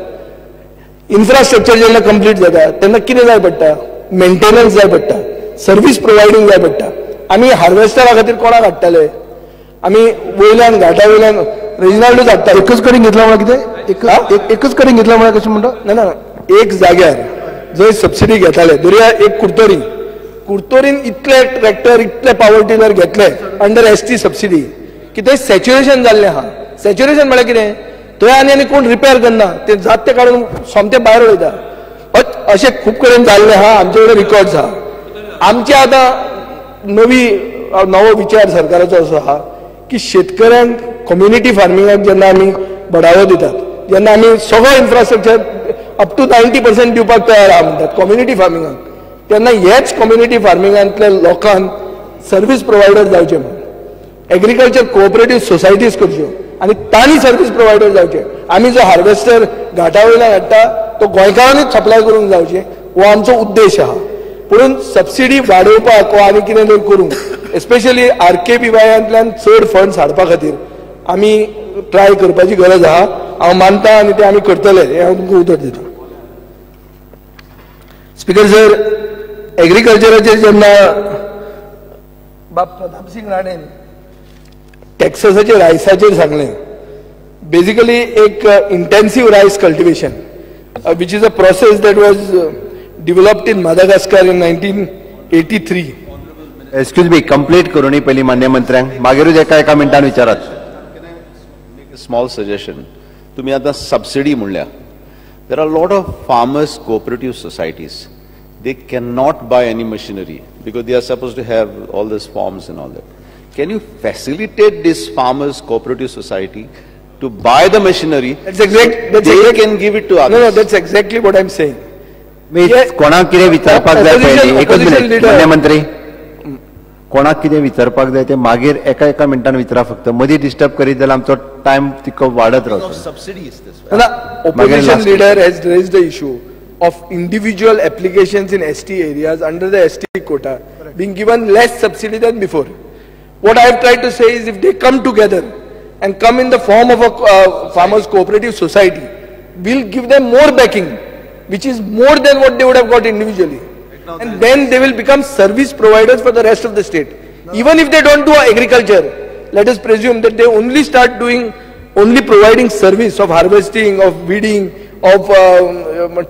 इन्फ्रास्ट्रक्चर जेन्ना कंप्लीट जाता तेन्ना कितें जाय पडटा, मेंटेनन्स जाय पडटा, सर्वीस प्रोवायडींग जाय पडटा. आमी हार्वेस्टरा खातीर कोणाक हाडटाले, आमी वयल्यान घाटा वयल्यान रेजिनाल्डूच हाडटा. एकच कडेन घेतला म्हळ्यार कितें, एकच कडेन घेतला म्हळ्यार कशें म्हणटा. ना एक जाग्यार जंय सबसिडी घेताले, दर्या एक कुर्तोरीन इतले ट्रॅक्टर इतले पावर टिलर घेतले अंडर ST सबसिडी की थंय सॅच्युरेशन जाल्लें आहा. सॅच्युरेशन म्हळ्यार कितें, थंय आनी कोण रिपेर करना, ते जात ते काडून सोमते भायर उडयता. अशें खूब कडेन जाल्लें आहा. आमचे कडेन रिकॉर्ड्स आहा. आमचे आतां नवो विचार सरकाराचो असो आहा की शेतकऱ्यांक कम्युनिटी फार्मिंगाक जेन्ना आमी बढावो दितात, जेन्ना आमी सगळो इन्फ्रास्ट्रक्चर अप टू 90% दिवपाक तयार आहा म्हणटात कम्युनिटी फार्मिंगाक, तेन्ना हेच कम्युनिटी फार्मिंगांतल्या लोकांक सर्वीस प्रोवायडर जावचे म्हणून एग्रीकल्चर कोऑपरेटीव सोसायटीज करच्यो आनी तांणी सर्वीस प्रोवायडर जावचे. आमी जो हार्वेस्टर घाटा वयल्यान हाडटा तो गोंयकारांनीच सप्लाय करूंक जावचे हो आमचो उद्देश आहा. पुणून सबसिडी वाडोवपाक वा आनी कितें जर करूंक एस्पेशली RKPYतल्यान चड फंड्स हाडपा खातीर आमी ट्राय करपाची गरज आहा. हांव मानता आनी ते आमी करतले हें हांव तुमकां उतर दिता. स्पीकर सर, एग्रीकल्चराचेर जेन्ना बाब प्रताप सिंग राणेन टॅक्सासाचेर रायसाचेर सांगलें, बेसिकली एक इंटेन्सिव रायस cultivation which is a process that was developed in Madagascar in 1983. Excuse me, complete करूनी पयलीं मान्य मंत्र्यांक, मागीरूच एका मिनटान विचारात. Small suggestion. तुम्ही आता सबसिडी म्हणल्या. There are lot of farmers cooperative societies. They can not buy any machinery because they are suppose to have all this forms and all that. Can you facilitate this farmers cooperative society to buy the machinery? They can give it to others. No, that's exactly what I'm saying. मी कोणाक कितें विचारपाक जाय पयलीं, एकच minute मान्य मंत्री, कोणाक कितें विचारपाक जाय ते मागीर एका एका मिनटान विचारा फक्त मदीं डिस्टर्ब करीत जाल्यार आमचो टायम तितको वाडत रावता. Subsidies this way. The opposition leader has raised the issue of individual applications in ST areas under the ST quota being given less subsidy than before. What I have tried to say is if they come together and come in the form of a farmers cooperative society, we'll give them more backing, which is more than what they would have got individually. And then they will become service providers for the rest of the state. Even if they don't do agriculture, let us presume that they only start doing, only providing service of harvesting, of weeding, of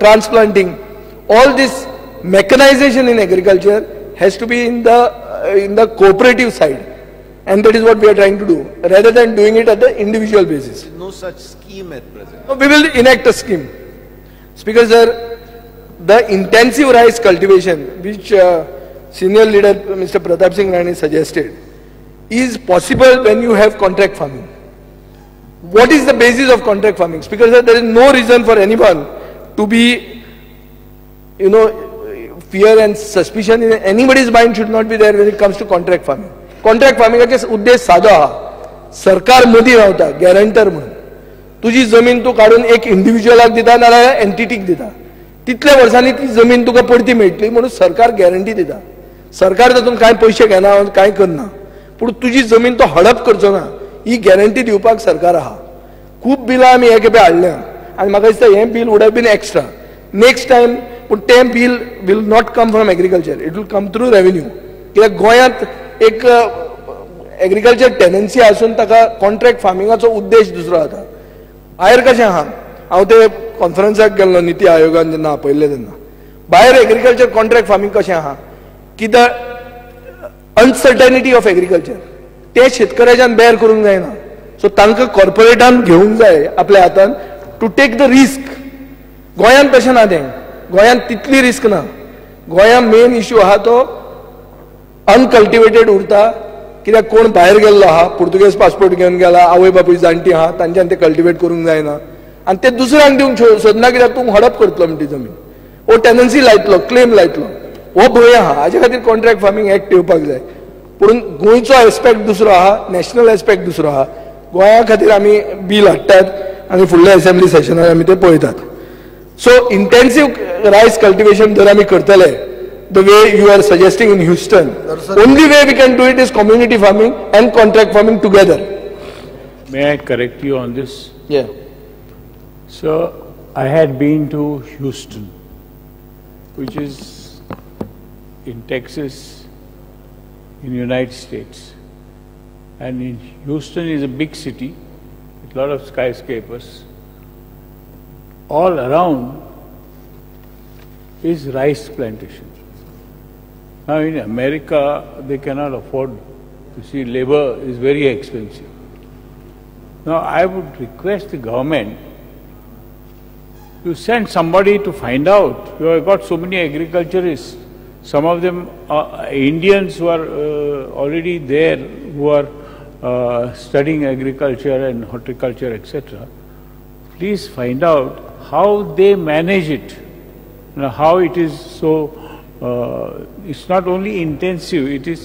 transplanting. All this mechanization in agriculture has to be in the cooperative side. And that is what we are trying to do, rather than doing it at the individual basis. No such scheme at present. No, we will enact a scheme. Speaker sir, the intensive rice cultivation which senior leader Mr. Pratap Singh Rani suggested is possible when you have contract farming. What is the basis of contract farming? Speaker sir, there is no reason for anyone to be, fear and suspicion in anybody's mind should not be there when it comes to contract farming. Contract फार्मिंगाचे उद्देश सादो आहा. सरकार मदीं रावता guarantor म्हणून. तुजी जमीन तूं काडून एक इंडिव्हिज्युअलाक दिता नाजाल्यार एंटिटीक दिता. तितल्या वर्सांनी ती जमीन तुका परती मेळटली म्हणून सरकार गॅरंटी दिता. सरकार तातूंत कांय पयशे घेना कांय करना, पूण तुजी जमीन तो हडप करचो ना ही गॅरंटी दिवपाक सरकार आहा. खूब बिलां आमी हे खेपे हाडल्या आनी म्हाका दिसता हें bill would have been extra next time. पूण तें bill will not come from agriculture, it will come through revenue. कित्याक गोंयांत एक एग्रीकल्चर टेनन्सी आसून ताका कॉन्ट्रॅक्ट फार्मिंगाचो उद्देश दुसरो जाता. भायर कशें आहा, हांव ते कॉन्फरन्साक गेल्लो निती आयोगान जेन्ना आपयल्लें तेन्ना भायर एग्रीकल्चर कॉन्ट्रॅक्ट फार्मिंग कशें आहा की द अनसर्टनिटी ऑफ एग्रीकल्चर ते शेतकऱ्याच्यान बेर करूंक जायना. सो तांकां कॉर्पोरेटान घेवंक जाय आपल्या हातान टू टेक द रिस्क. गोंयांत तशें ना तें. गोंयांत तितली रिस्क ना. गोंयांत मेन इश्यू आहा तो अनकल्टिवेटेड उरता. कित्याक कोण भायर गेल्लो आहा, पुर्तुगेज पासपोर्ट घेवन गेला, आवय बापूय जाणटी आहा, तांच्यान ते कल्टिवेट करूंक जायना आनी ते दुसऱ्यांक दिवंक सोदना. कित्याक तूं हडप करतलो म्हणटी जमीन, वो टेनन्सी लायतलो, क्लेम लायतलो, हो भंय आहा. हाजे खातीर कॉन्ट्रॅक्ट फार्मिंग एक्ट येवपाक जाय. पूण गोंयचो एस्पेक्ट दुसरो आहा, नॅशनल एस्पेक्ट दुसरो आहा. गोंया खातीर आमी बील हाडटात आनी फुडल्या असेंब्ली सेशनार आमी ते पळयतात. सो इंटेन्सीव रायस कल्टिवेशन जर आमी करतले the way you are suggesting in Houston, only way we can do it is community farming and contract farming together. May I correct you on this? Yeah. So, I had been to Houston, which is in Texas, in United States. And in Houston is a big city with a lot of skyscrapers. All around is rice plantation. Now in America, they cannot afford, you see, labor is very expensive. Now I would request the government to send somebody to find out. You have got so many agriculturists, some of them are Indians who are already there, who are studying agriculture and horticulture, etc. Please find out how they manage it, how it is so. It's not only intensive, it is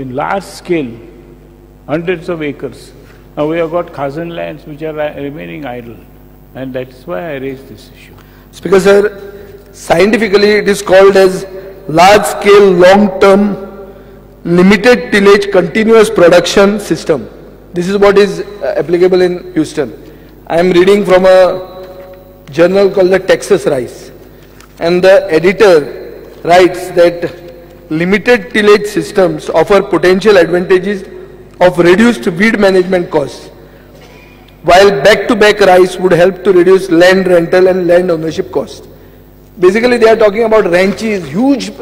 in large scale, hundreds of acres. Now we have got Khazan lands which are remaining idle, and that is why I raised this issue. Speaker sir, scientifically it is called as large scale, long term, limited tillage, continuous production system. This is what is applicable in Houston. I am reading from a journal called the Texas Rice, and the editor writes that limited tillage systems offer potential advantages of reduced weed management costs, while back-to-back rice would help to reduce land rental and land ownership costs. Basically, they are talking about ranches, huge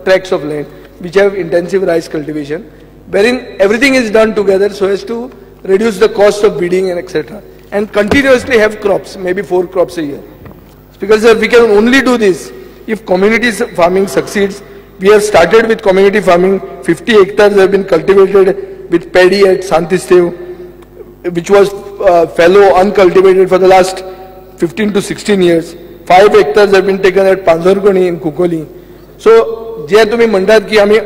tracts of land which have intensive rice cultivation, wherein everything is done together so as to reduce the cost of weeding and etc. and continuously have crops, maybe 4 crops a year. Because we can only do this if community farming succeeds. We have started with community farming. 50 hectares have been cultivated with paddy at Santistev, which was fallow, uncultivated for the last 15 to 16 years. 5 hectares have been taken at Panzorkoni in Kukoli. So, जे तुम्ही म्हणतात की आम्ही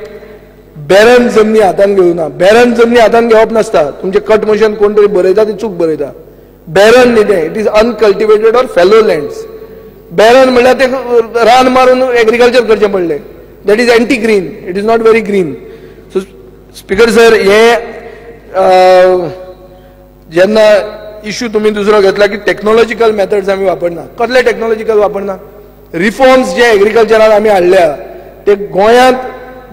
baron जमनी हातान घेवना. Baron जमनी हातान घेवप नासता. तुमचे कट मोशन कोण तरी बरयता ती चूक बरयता. बॅरन न्ही तें, it is uncultivated or fellow lands. Baron म्हणल्यार ते रान मारून एग्रीकल्चर करचें पडलें. That is anti green, it is not very green. So speaker sir, हे जेन्ना इश्यू तुम्ही दुसरो घेतला की टेक्नॉलॉजिकल मेथड्स आमी वापरना. कसले टेक्नॉलॉजिकल वापरना? रिफॉर्म्स जे एग्रीकल्चरान आमी हाडल्या ते गोंयांत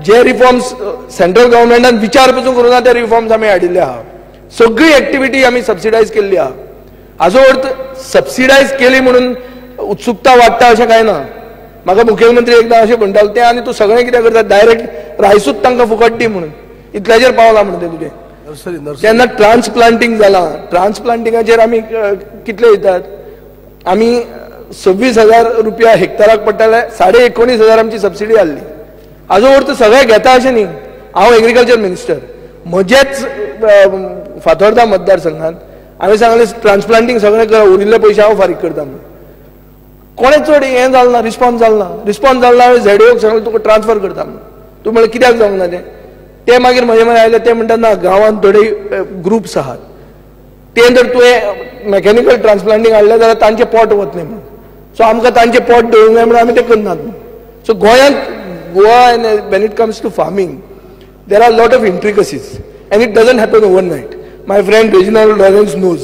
जे रिफॉर्म्स सेंट्रल गव्हर्मेंटान विचार पसून करूना ते रिफॉर्म्स आमी हाडिल्ले आहा. सगळी एक्टिविटी आमी सबसिडायज केल्ली आहा. हाजो अर्थ सबसिडायज केली म्हणून उत्सुकता वाडटा अशें कांय ना. म्हाका मुखेलमंत्री एकदां अशें म्हणटालो ते आनी तूं सगळें कितें करता डायरेक्ट रायसूच तांकां फुकट दी म्हणून. इतल्याचेर पावला म्हणून ते तुजें. जेन्ना ट्रान्सप्लांटींग जालां, ट्रान्सप्लांटिंगाचेर आमी कितले दितात? आमी 26,000 रुपया हेक्टराक पडटाले, 19,500 आमची सबसिडी आसली. हाजो अर्थ सगळे घेता अशें न्ही. हांव एग्रीकल्चर मिनिस्टर, म्हजेच फातोर्डा मतदारसंघात हांवें सांगलें ट्रान्सप्लांटींग सगळें करा, उरिल्ले पयशे हांव फारीक करता म्हणून. कोणें चड हें जालें ना, रिस्पॉन्स जालो ना. रिस्पॉन्स जालो ना, हांवें झेडओक सांगलें तुका ट्रान्सफर करता म्हणून. तूं म्हणलें कित्याक जावंक ना तें? ते मागीर म्हजे मदीं आयले, ते म्हणटात ना गांवांत थोडे ग्रुप्स आहात, ते जर तुवें मॅकॅनिकल ट्रान्सप्लांटींग हाडलें जाल्यार तांचें पोट वतलें म्हणून. सो आमकां तांचें पोट दवरूंक जाय म्हणून आमी तें करनात म्हणून. सो गोंयांत Goa when it comes to farming there are lot of intricacies and it doesn't happen overnight. My friend Reginald Lawrence knows,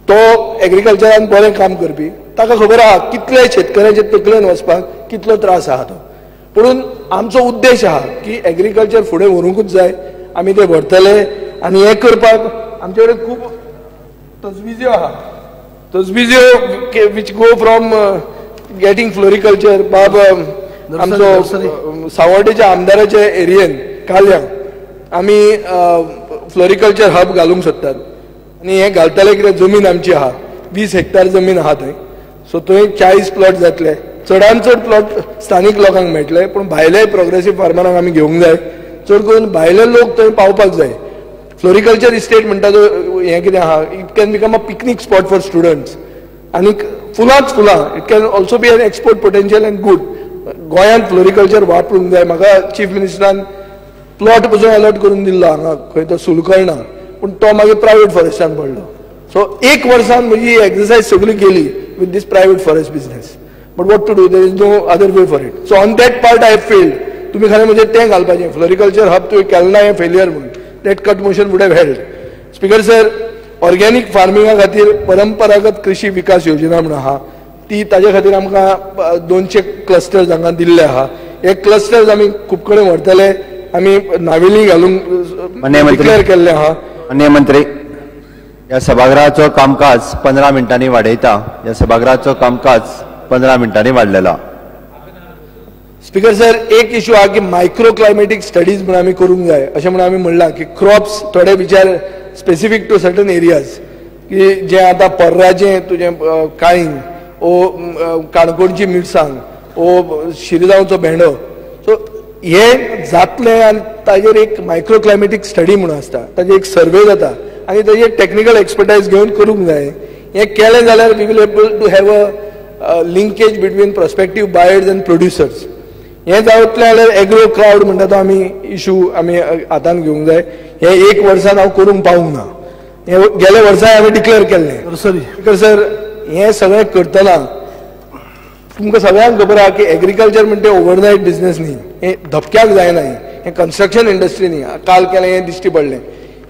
तो एग्रीकल्चरान बरें काम करपी, ताका खबर आहा कितले शेतकऱ्याचे तकलेन वचपाक कितलो त्रास आहा तो. पुणून आमचो उद्देश आहा की एग्रीकल्चर फुडें व्हरूंकूच जाय, आमी ते व्हरतले. आनी हें करपाक आमचे कडेन खूब तजविज्यो आहा. तजविज्यो which go from getting floriculture. बाब आमचो सावड्डेच्या आमदाराच्या एरियेन काल्यां आमी फ्लोरिकल्चर हब घालूंक सोदतात. आनी हें घालतले कितें, जमीन आमची आहा 20 हेक्टर जमीन आहा थंय. सो थंय 40 प्लॉट जातले. चडान चड प्लॉट स्थानीक लोकांक मेळटले, पूण भायले प्रोग्रेसीव फार्मरांक आमी घेवंक जाय. चड करून भायले लोक थंय पावपाक जाय. फ्लोरिकल्चर इस्टेट म्हणटा तो हें कितें आहा, it can become a picnic spot for students. आनी फुलांच फुलां, it can also be an export potential end good. गोंयांत फ्लोरिकल्चर वापरूंक जाय. म्हाका चीफ मिनिस्टरान प्लॉट पसून अलॉट करून दिल्लो हांगा खंय तो सुलकर्णा, पूण तो मागीर प्रायवेट फॉरेस्टान पडलो. सो 1 वर्सान म्हजी एक्सरसायज सगळी केली with this private forest business. But what to do, there is no other way for it. So on that part I have failed. तुमी खरें म्हणजे तें घालपाचें फ्लोरिकल्चर हब तुवें केलें ना, हें फेलियर म्हणून. That cut motion would have held. Speaker sir, organic फार्मिंगा खातीर परंपरागत कृषी विकास योजना म्हणून आहा, ती ताजे खातीर आमकां 200 क्लस्टर्स हांगा दिल्ले आहा. हे क्लस्टर्स आमी खूब कडेन व्हरतले. आमी नावेली घालूंक डिक्लेअर केल्ले आहा. माननीय मंत्री, ह्या सभागृहाचो कामकाज 15 मिनटांनी वाडयता. ह्या सभागृहाचो कामकाज 15 मिनटांनी वाडलेला. स्पीकर सर, एक इश्यू आहा की मायक्रो क्लायमेटीक स्टडीज म्हणून आमी करूंक जाय अशें म्हणून आमी म्हणलां की क्रॉप्स थोडे विचार स्पेसिफीक टू सर्टन एरियाज, की जे आतां पर्राचें तुजें काळींग, ओ काणकोणची मिरसांग, ओ शिरगांवचो भेंडो. सो हे जातलें आनी ताजेर एक मायक्रो क्लायमेटीक स्टडी म्हणून आसता, ताजेर एक सर्वे जाता आनी ताजेर टेक्निकल एक्सपर्टायज घेवन करूंक जाय. हें केलें जाल्यार we will able to have a linkage between prospective buyers and producers. हें जावतलें जाल्यार एग्रो क्राउड म्हणटा तो आमी इशू आमी हातान घेवंक जाय. हे 1 वर्सान हांव करूंक पावूंक ना. हे गेल्या वर्सा हांवें डिक्लेअर केल्लें. स्पीकर सर, हें सगळें करतना तुमकां सगळ्यांक खबर आहा की एग्रीकल्चर म्हणजे ओवरनायट बिझनेस न्ही. हें धपक्याक जायना. हें कन्स्ट्रक्शन इंडस्ट्री न्ही. काल केलें हें दिश्टी पडलें.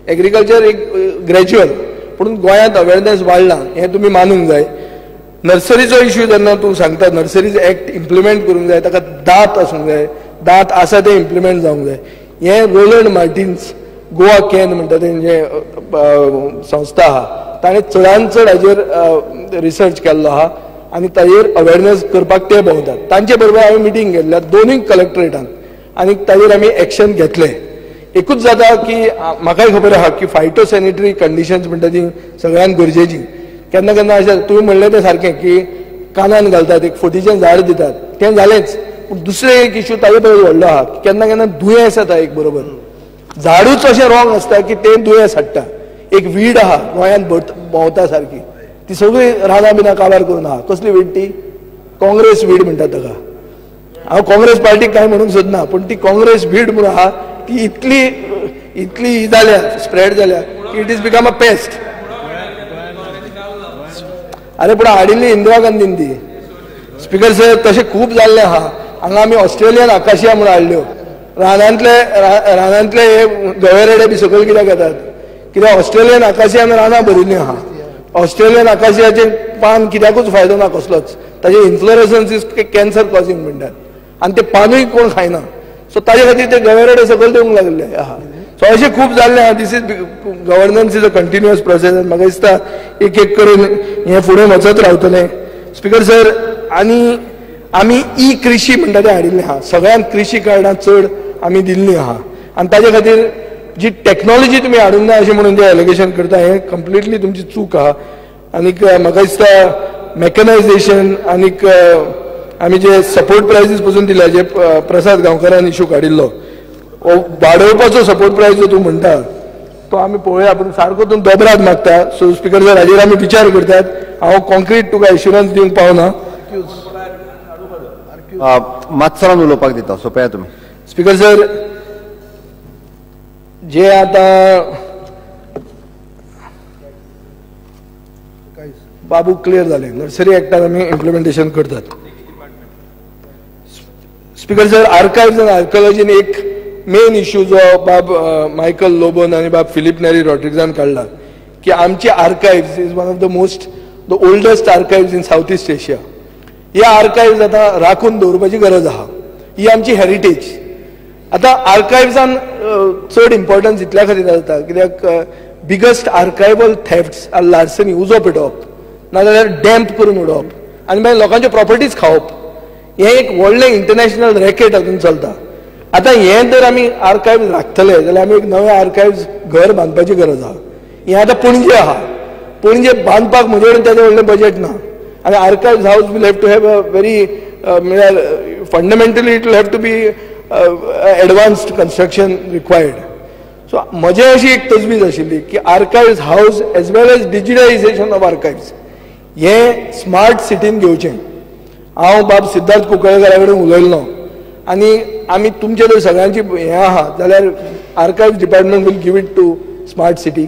एग्रीकल्चर एक ग्रॅज्युअल, पूण गोंयांत अवेरनेस वाडला हें तुमी मानूंक जाय. नर्सरीचो इश्यू जेन्ना तूं सांगता, नर्सरीज एक्ट इम्प्लिमेंट करूंक जाय, ताका दात आसूंक जाय. दात आसा ते इम्प्लिमेंट जावंक जाय. हें रोलंड मार्टिन्स गोवा कॅन म्हणटा तें जें संस्था आहा, ताणें चडांत चड हाजेर रिसर्च केल्लो आहा आनी ताजेर अवेरनेस करपाक ते भोंवतात. तांचे बरोबर हांवें मिटींग घेतल्या दोनूय कलेक्टरेटान आनी ताजेर आमी एक्शन घेतलें. एकूच जाता की म्हाकाय खबर आहा की फायटो सॅनिटरी कंडिशन्स म्हणटा ती सगळ्यांक गरजेची. केन्ना केन्ना अशें तुवें म्हणलें तें सारकें की कानान घालतात, एक फटीचें झाड दितात, तें जालेंच. पूण दुसरें एक इश्यू ताजे बरोबर व्हडलो आहा की केन्ना केन्ना दुयेंस येता एक बरोबर. झाडूच अशें रॉंग आसता की तें दुयेंस हाडटा. एक वीड आहा गोंयांत भोंवता सारकी, ती सगळी रानां बिना काबार करून आहा. कसली वीड ती? काँग्रेस वीड म्हणटात ताका. हांव काँग्रेस पार्टीक कांय म्हणूंक सोदना, पूण ती काँग्रेस वीड म्हणून आहा. ती इतली जाल्या स्प्रेड जाल्या की it is become a paste. अरे पूण हाडिल्ली इंदिरा गांधीन ती. स्पीकर सर तशें खूब जाल्लें आहा. हांगा आमी ऑस्ट्रेलियन आकाशिया म्हणून हाडल्यो. रानांतले हे गवेरेडे बी सकयल कित्याक येतात? कित्याक ऑस्ट्रेलियन आकाशियान रानां भरिल्लीं आहा. ऑस्ट्रेलियन आकाशियाचें पान कित्याकूच फायदो ना कसलोच. ताजे इन्फ्लोरसन्स इज कॅन्सर कॉजिंग म्हणटात आनी ते पानूय कोण खायना. सो ताजे खातीर ते गवेरेडे सकयल देवंक लागले आहा. सो अशें खूब जाल्लें आहा. This is governance is a continuous process. म्हाका दिसता एक एक करून हें फुडें वचत रावतलें. स्पीकर सर आनी आमी ई कृषी म्हणटा तें हाडिल्लें आहा. सगळ्यांक कृषी कार्डां चड आमी दिल्लीं आहा आनी ताजे खातीर जी टॅक्नॉलॉजी तुमी हाडूंक ना अशें म्हणून जें एलिगेशन करता हें कंप्लिटली तुमची चूक आहा. आनीक म्हाका दिसता मॅकनायजेशन आनीक आमी जे सपोर्ट प्रायजीस पसून दिल्या जे प्रसाद गांवकारान इशू काडिल्लो वाडोवपाचो सपोर्ट प्रायज जो तूं म्हणटा तो आमी पळोवया पूण सारको तूं दोबराद मागता. सो स्पीकर सर हाजेर आमी विचार करतात. हांव कॉन्क्रीट तुका एश्युरन्स दिवंक पावना. मात्सरान उलोवपाक दिता सोंपया तुमी. स्पीकर सर जे आता बाबू क्लियर जाले नर्सरी एक्टान आमी इम्प्लिमेंटेशन करतात. स्पीकर सर आर्कायव्ज आनी आर्किओलॉजीन एक मेन इश्यू जो बाब मायकल लोबन आनी बाब फिलिप नेरी रॉड्रिग्जान काडला की आमचे archives is one of the most the oldest archives in South East Asia. ह्या आर्कायव्ज आतां राखून दवरपाची गरज आहा. ही आमची हेरिटेज. आतां आर्कायव्जान चड इम्पॉर्टन्स इतल्या खातीर जाता कित्याक बिगस्ट आर्कायवल थेफ्ट्स आर लार्सनी उजो पेटोवप नाजाल्यार डॅम्प करून उडोवप आनी मागीर लोकांच्यो प्रॉपर्टीज खावप. हें एक व्हडलें इंटरनॅशनल रॅकेट हातून चलता. आतां हें जर आमी आर्कायव्ज राखतले जाल्यार आमी एक नवें आर्कायव्ज घर बांदपाची गरज आहा. हें आतां पणजे आहा. पणजे बांदपाक म्हजे कडेन तेजें व्हडलें बजेट ना आनी archives house will have to have a very म्हळ्यार fundamentally it will have to be advanced construction required. So म्हजी अशी एक तजवीज आशिल्ली की archives house as well as digitalisation of archives हें स्मार्ट सिटीन घेवचें. हांव बाब सिद्धार्थ कुंकळकारा कडेन उलयल्लो आनी आमी तुमचे जर सगळ्यांची हें आहा जाल्यार archives department will give it to smart city.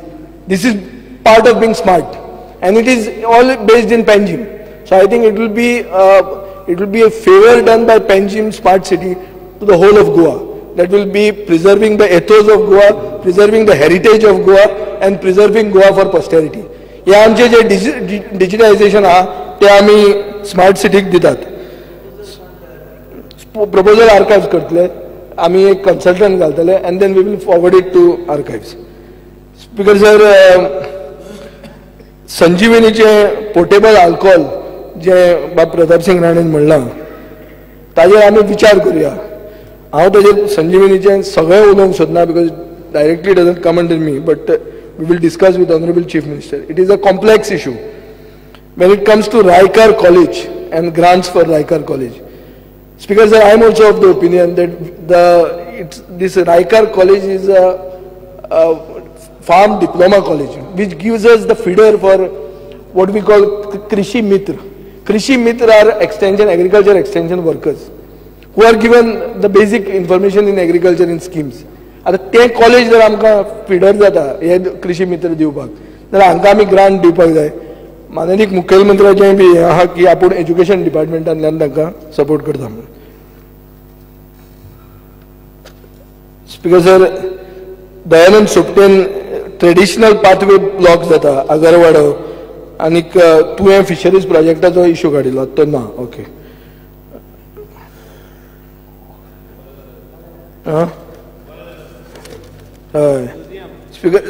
This is part of being smart and it is all based in Panjim. So I think it will be a favor done by Panjim Smart City to the whole of Goa. That will be preserving the ethos of Goa, preserving the heritage of Goa and preserving Goa for posterity. हे आमचे जे digitalisation आहा ते आमी smart सिटीक दितात. Proposal आर्कायव्ज करतले आमी एक कन्सल्टंट घालतले and then we will forward it to archives. Speaker sir संजीवनीचे पोर्टेबल अल्कोहोल जे बाब प्रताप सिंग राणेन म्हणलां ताजेर आमी विचार करुया. हांव ताजेर संजीवनीचे सगळें उलोवंक सोदना because directly doesn't come under me but we will discuss with honourable chief minister. It is a complex issue when it comes to Raikar College and grants for Raikar College. Speaker sir, I am also of the opinion that this Raikar College is a farm diploma college which gives us the feeder for what we call Krishi Mitra. Krishi Mitra are agriculture extension workers who are given the basic information in agriculture in schemes. आता ते college जर आमकां feeder जाता हे कृषी मित्र दिवपाक जाल्यार हांकां आमी ग्रांट दिवपाक जाय. माननीय मुखेलमंत्र्याचें बी हें आहा की आपूण एज्युकेशन डिपार्टमेंटांतल्यान तांकां सपोर्ट करता म्हणून. स्पीकर सर दयानंद सोपटेन ट्रेडिशनल पाथवे ब्लॉक जाता आगरवाडो आनीक तुवें फिशरीज प्रोजेक्टाचो इशू काडिल्लो तो ना. ओके हय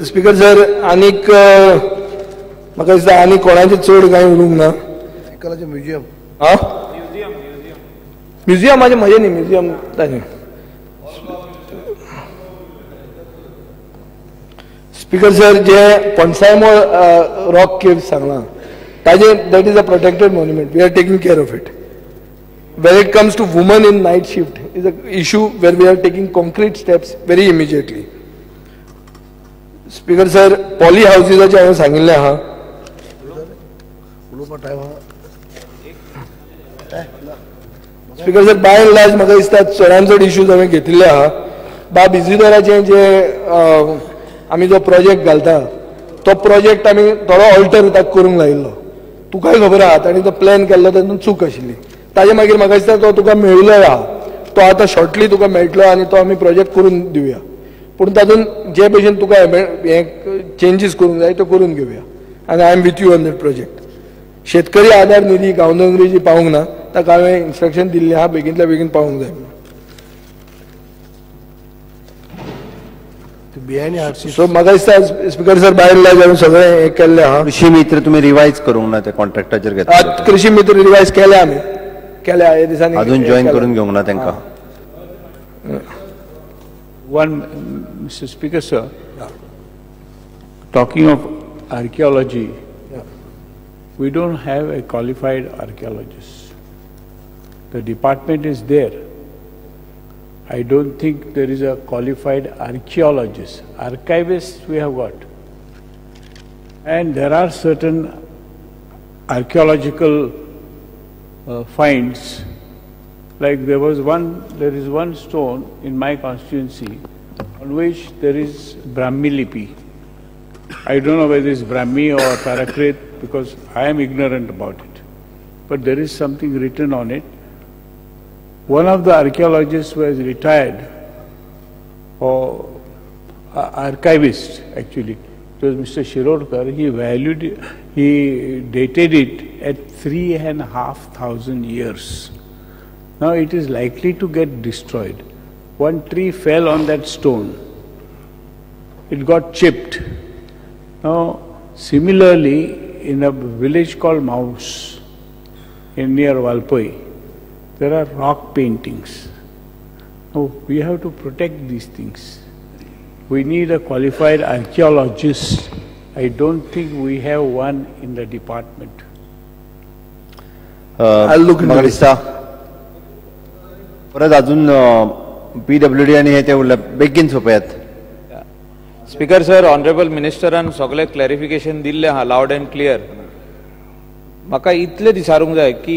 स्पीकर सर आनीक म्हाका दिसता आनी कोणाचें चड कांय उलोवंक ना. म्युजियम म्युजियम म्हजें न्ही म्युजियम ताजें. स्पीकर सर जे पणसायमो रॉक केव्स सांगला ताजे that is a protected monument. We are taking care of it. When it comes to women in night shift is an issue where we are taking concrete steps very immediately. Speaker sir, poly houses चे हांवें सांगिल्लें आहा. Speaker sir, by and large म्हाका दिसता चडांत चड issues हांवें घेतिल्ले आहा बाब इजिदोराचे जे आमी जो प्रोजेक्ट घालता तो प्रोजेक्ट आमी थोडो ऑल्टर ताका करूंक लायिल्लो. तुकाय खबर आहा ताणी तो प्लॅन केल्लो तेतून चूक आशिल्ली. ताजे मागीर म्हाका दिसता तो तुका मेळिल्लोय आहा. तो आतां शॉर्टली तुका मेळटलो आनी तो आमी प्रोजेक्ट करून दिवया. पूण तातूंत जे भशेन तुका हे चेंजीस करूंक जाय त्यो करून घेवया. आनी I am with you on that project. शेतकरी आधार निधी गांवदोंगरी जी पावूंक ना ताका हांवें इन्स्ट्रक्शन दिल्लें आहा बेगींतल्या बेगीन पावूंक जाय. सो म्हाका दिसता स्पीकर सर भायर जावन सगळें हें केल्लें आहा. कृषी मित्र तुम्ही रिवायज करूंक ना ते कॉन्ट्रॅक्टाचेर घेतले कृषी मित्र रिवायज केल्या आमी हे दिसांनी अजून जॉईन करून घेवंक ना तांकां. One, Mr. Speaker, sir, talking of archaeology, we don't have a qualified archaeologist. The department is there. I don't think there is a qualified archaeologist. Archivists we have got. And there are certain archaeological finds. Like there is one stone in my constituency on which there is Brahmi Lipi. I don't know whether it's Brahmi or Parakrit because I am ignorant about it. But there is something written on it. One of the archaeologists who has retired, or archivist actually, it was Mr. Shirorkar, he dated it at 3,500 years. Now it is likely to get destroyed. One tree fell on that stone. It got chipped. Now similarly in a village called Maus near Valpoi, there are rock paintings. Now we have to protect these things. We need a qualified archaeologist. I don't think we have one in the department. I'll look into this. परत अजून PWD आणि हे ते उरलं बेगीन सोपयात. Speaker sir, honourable मिनिस्टरान सगळे clarification दिल्ले आहा लावड अँड क्लियर. म्हाका इतले विचारूंक जाय की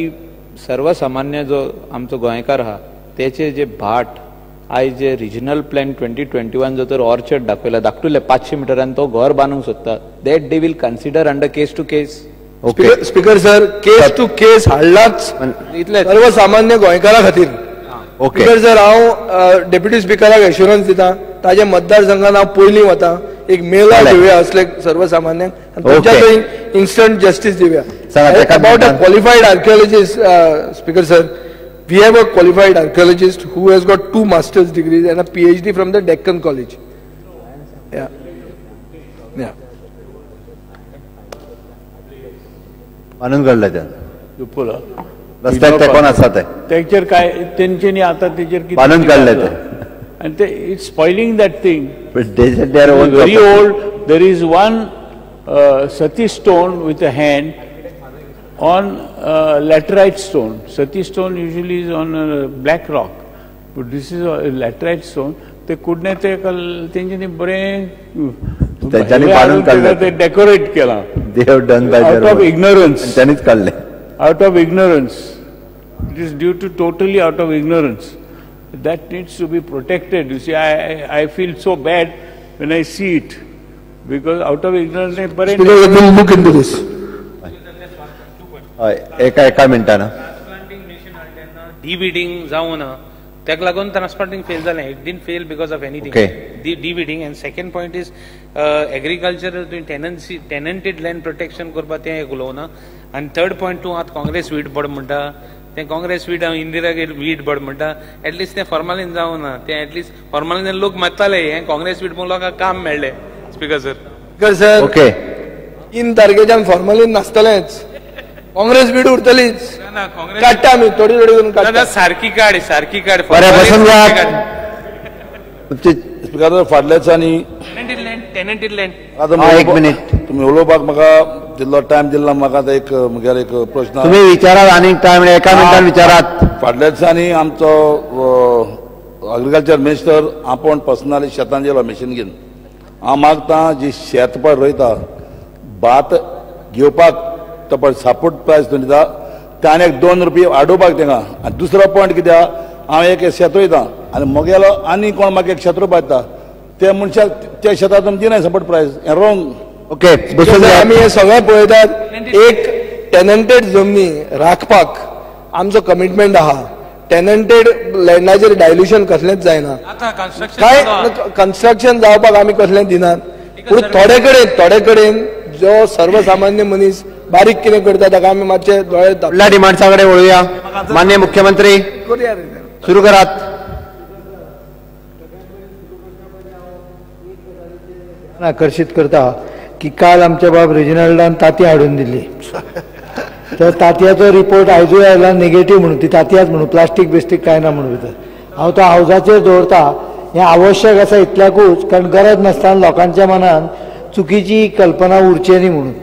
सर्वसामान्य जो आमचो गोंयकार आहा तेचे जे भाट आयज जे रिजनल प्लॅन 2021 जो तर ऑर्चर्ड दाखयला धाकटुले 500 मिटरान तो घर बांदूंक सोदता, that they will consider under case to case. Speaker sir, case to case हाडलाच इतले सर्वसामान्य गोंयकारा खातीर. स्पीकर सर, हांव डेप्युटी स्पीकराक एश्युरन्स दिता ताजे मतदारसंघात हांव पयलीं वता, एक मेला दिवया असले सर्वसामान्यांक आनी तांच्या थंय इन्स्टंट जस्टीस दिवया. About a qualified archaeologist, speaker sir, we have a qualified archaeologist who has got 2 master's degrees and a PhD from the Deccan College. मानून घडलं त्या दुपोला रस्त्याक ते कोण आसा ते तेचेर काय तेंच्यांनी आता तेचेर कितें मानून काडलें ते. and it's spoiling that thing. But they are own very old. There is one Sati stone with a hand on laterite stone. Sati stone usually is on black rock, but this is a laterite stone. They couldn't take तेंच्यांनी बरें ते decorate केला. They have done by out of ignorance. त्यांनीच काढले. Out of ignorance. It is due to totally out of ignorance. That needs to be protected. You see, I feel so bad when I see it because out of ignorance. We'll look into this. एका मिनिटानं डिविडिंग जावन ताका लागून transplanting fail जालें. It didn't fail because of anything. Dividing. And second point is agriculture tenanted land protection करपा तें उलोवना. आनी third point तूं आतां काँग्रेस वीट बोर्ड म्हणटा तें काँग्रेस वीट इंदिरा वीट बोर्ड म्हणटा. एटलिस्ट तें फॉर्मालिन जावना. तें एटलिस्ट फॉर्मालिन लोक मारताले. हें काँग्रेस वीट म्हणून लोकांक काम मेळ्ळें. Speaker sir. Speaker sir, okay 3 तारखेच्यान फॉर्मालिन नासतलेंच. काँग्रेस बीड उरतलीच. काडटा आमी थोडी करून काडटा. सारकी काड स्पीकर फाटल्या दिसांनी टेनंटेड लँड एक मिनिट तुम्ही उलोवपाक म्हाका दिल्लो टायम दिल्लो. म्हाका एक म्हगेलो एक प्रश्न. तुम्ही विचारात आणि टाइम एका मिनिटान विचारात. फाटल्या दिसांनी आमचो एग्रीकल्चर मिनिस्टर आपण पर्सनली शेतान गेलो मशीन घेवन. हांव मागता जी शेत पळय रोयता भात घेवपाक तो पळय सापूट प्रायस दिता त्याने 2 रुपये वाडोवपाक तेंगा. आनी दुसरो पॉयंट कित्याक हांव एक शेत रोयता आनी मोगेलो आनी कोण म्हाका एक शेत रोवपाता त्या मनशाक त्या शेतांत दिनाय सपोर्ट प्रायस हें रॉंग. ओके बसून घ्या. आमी हे सगळें पळयतात. एक टेनंटेड जमनी राखपाक आमचो कमिटमेंट आहा. टेनंटेड लँडाचेर डायल्युशन कसलेंच जायना. काय कन्स्ट्रक्शन जावपाक आमी कसलें दिनात. पूण थोडे कडेन जो सर्वसामान्य मनीस बारीक कितें करता ताका आमी मातशे दोळे फुडल्या डिमांड्सा कडेन वळुया. माननीय मुख्यमंत्री सुरू करात. आकर्षित करता की काल आमच्या बाब रेजिनाल्डान तांती हाडून दिली. तर तांतयाचो रिपोर्ट आयजूय आयला नेगेटीव म्हणून. ती तांतयाच म्हणून प्लास्टीक बिस्टीक काय ना म्हणून भितर. हांव तो हावजाचेर दवरता. हें आवश्यक आसा इतल्याकूच कारण गरज नासतना लोकांच्या मनान चुकीची कल्पना उरची न्ही म्हणून.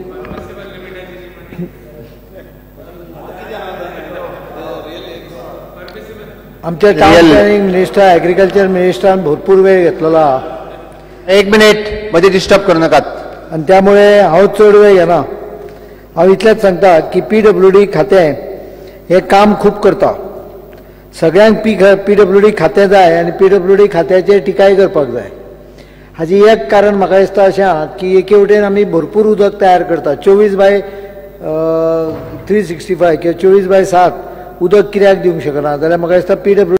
आमच्या टावन प्लॅनिंग मिनिस्टर एग्रीकल्चर मिनिस्टरान भरपूर वेळ घेतलेलो आहा. एक मिनिट मध्ये डिस्टर्ब करू नकात. आणि त्यामुळे हांव चड वेळ घेना. हांव इतलेंच सांगता की PWD खातें हें काम खूब करता. सगळ्यांक PWD खातें जाय आनी PWD खात्याचेर टिकाय करपाक जाय. हाजी एक कारण म्हाका दिसता अशें आहा की एके वटेन आमी भरपूर उदक तयार करता. 24/365 किंवा 24/7 उदक कित्याक दिवंक शकना जाल्यार म्हाका दिसता PWD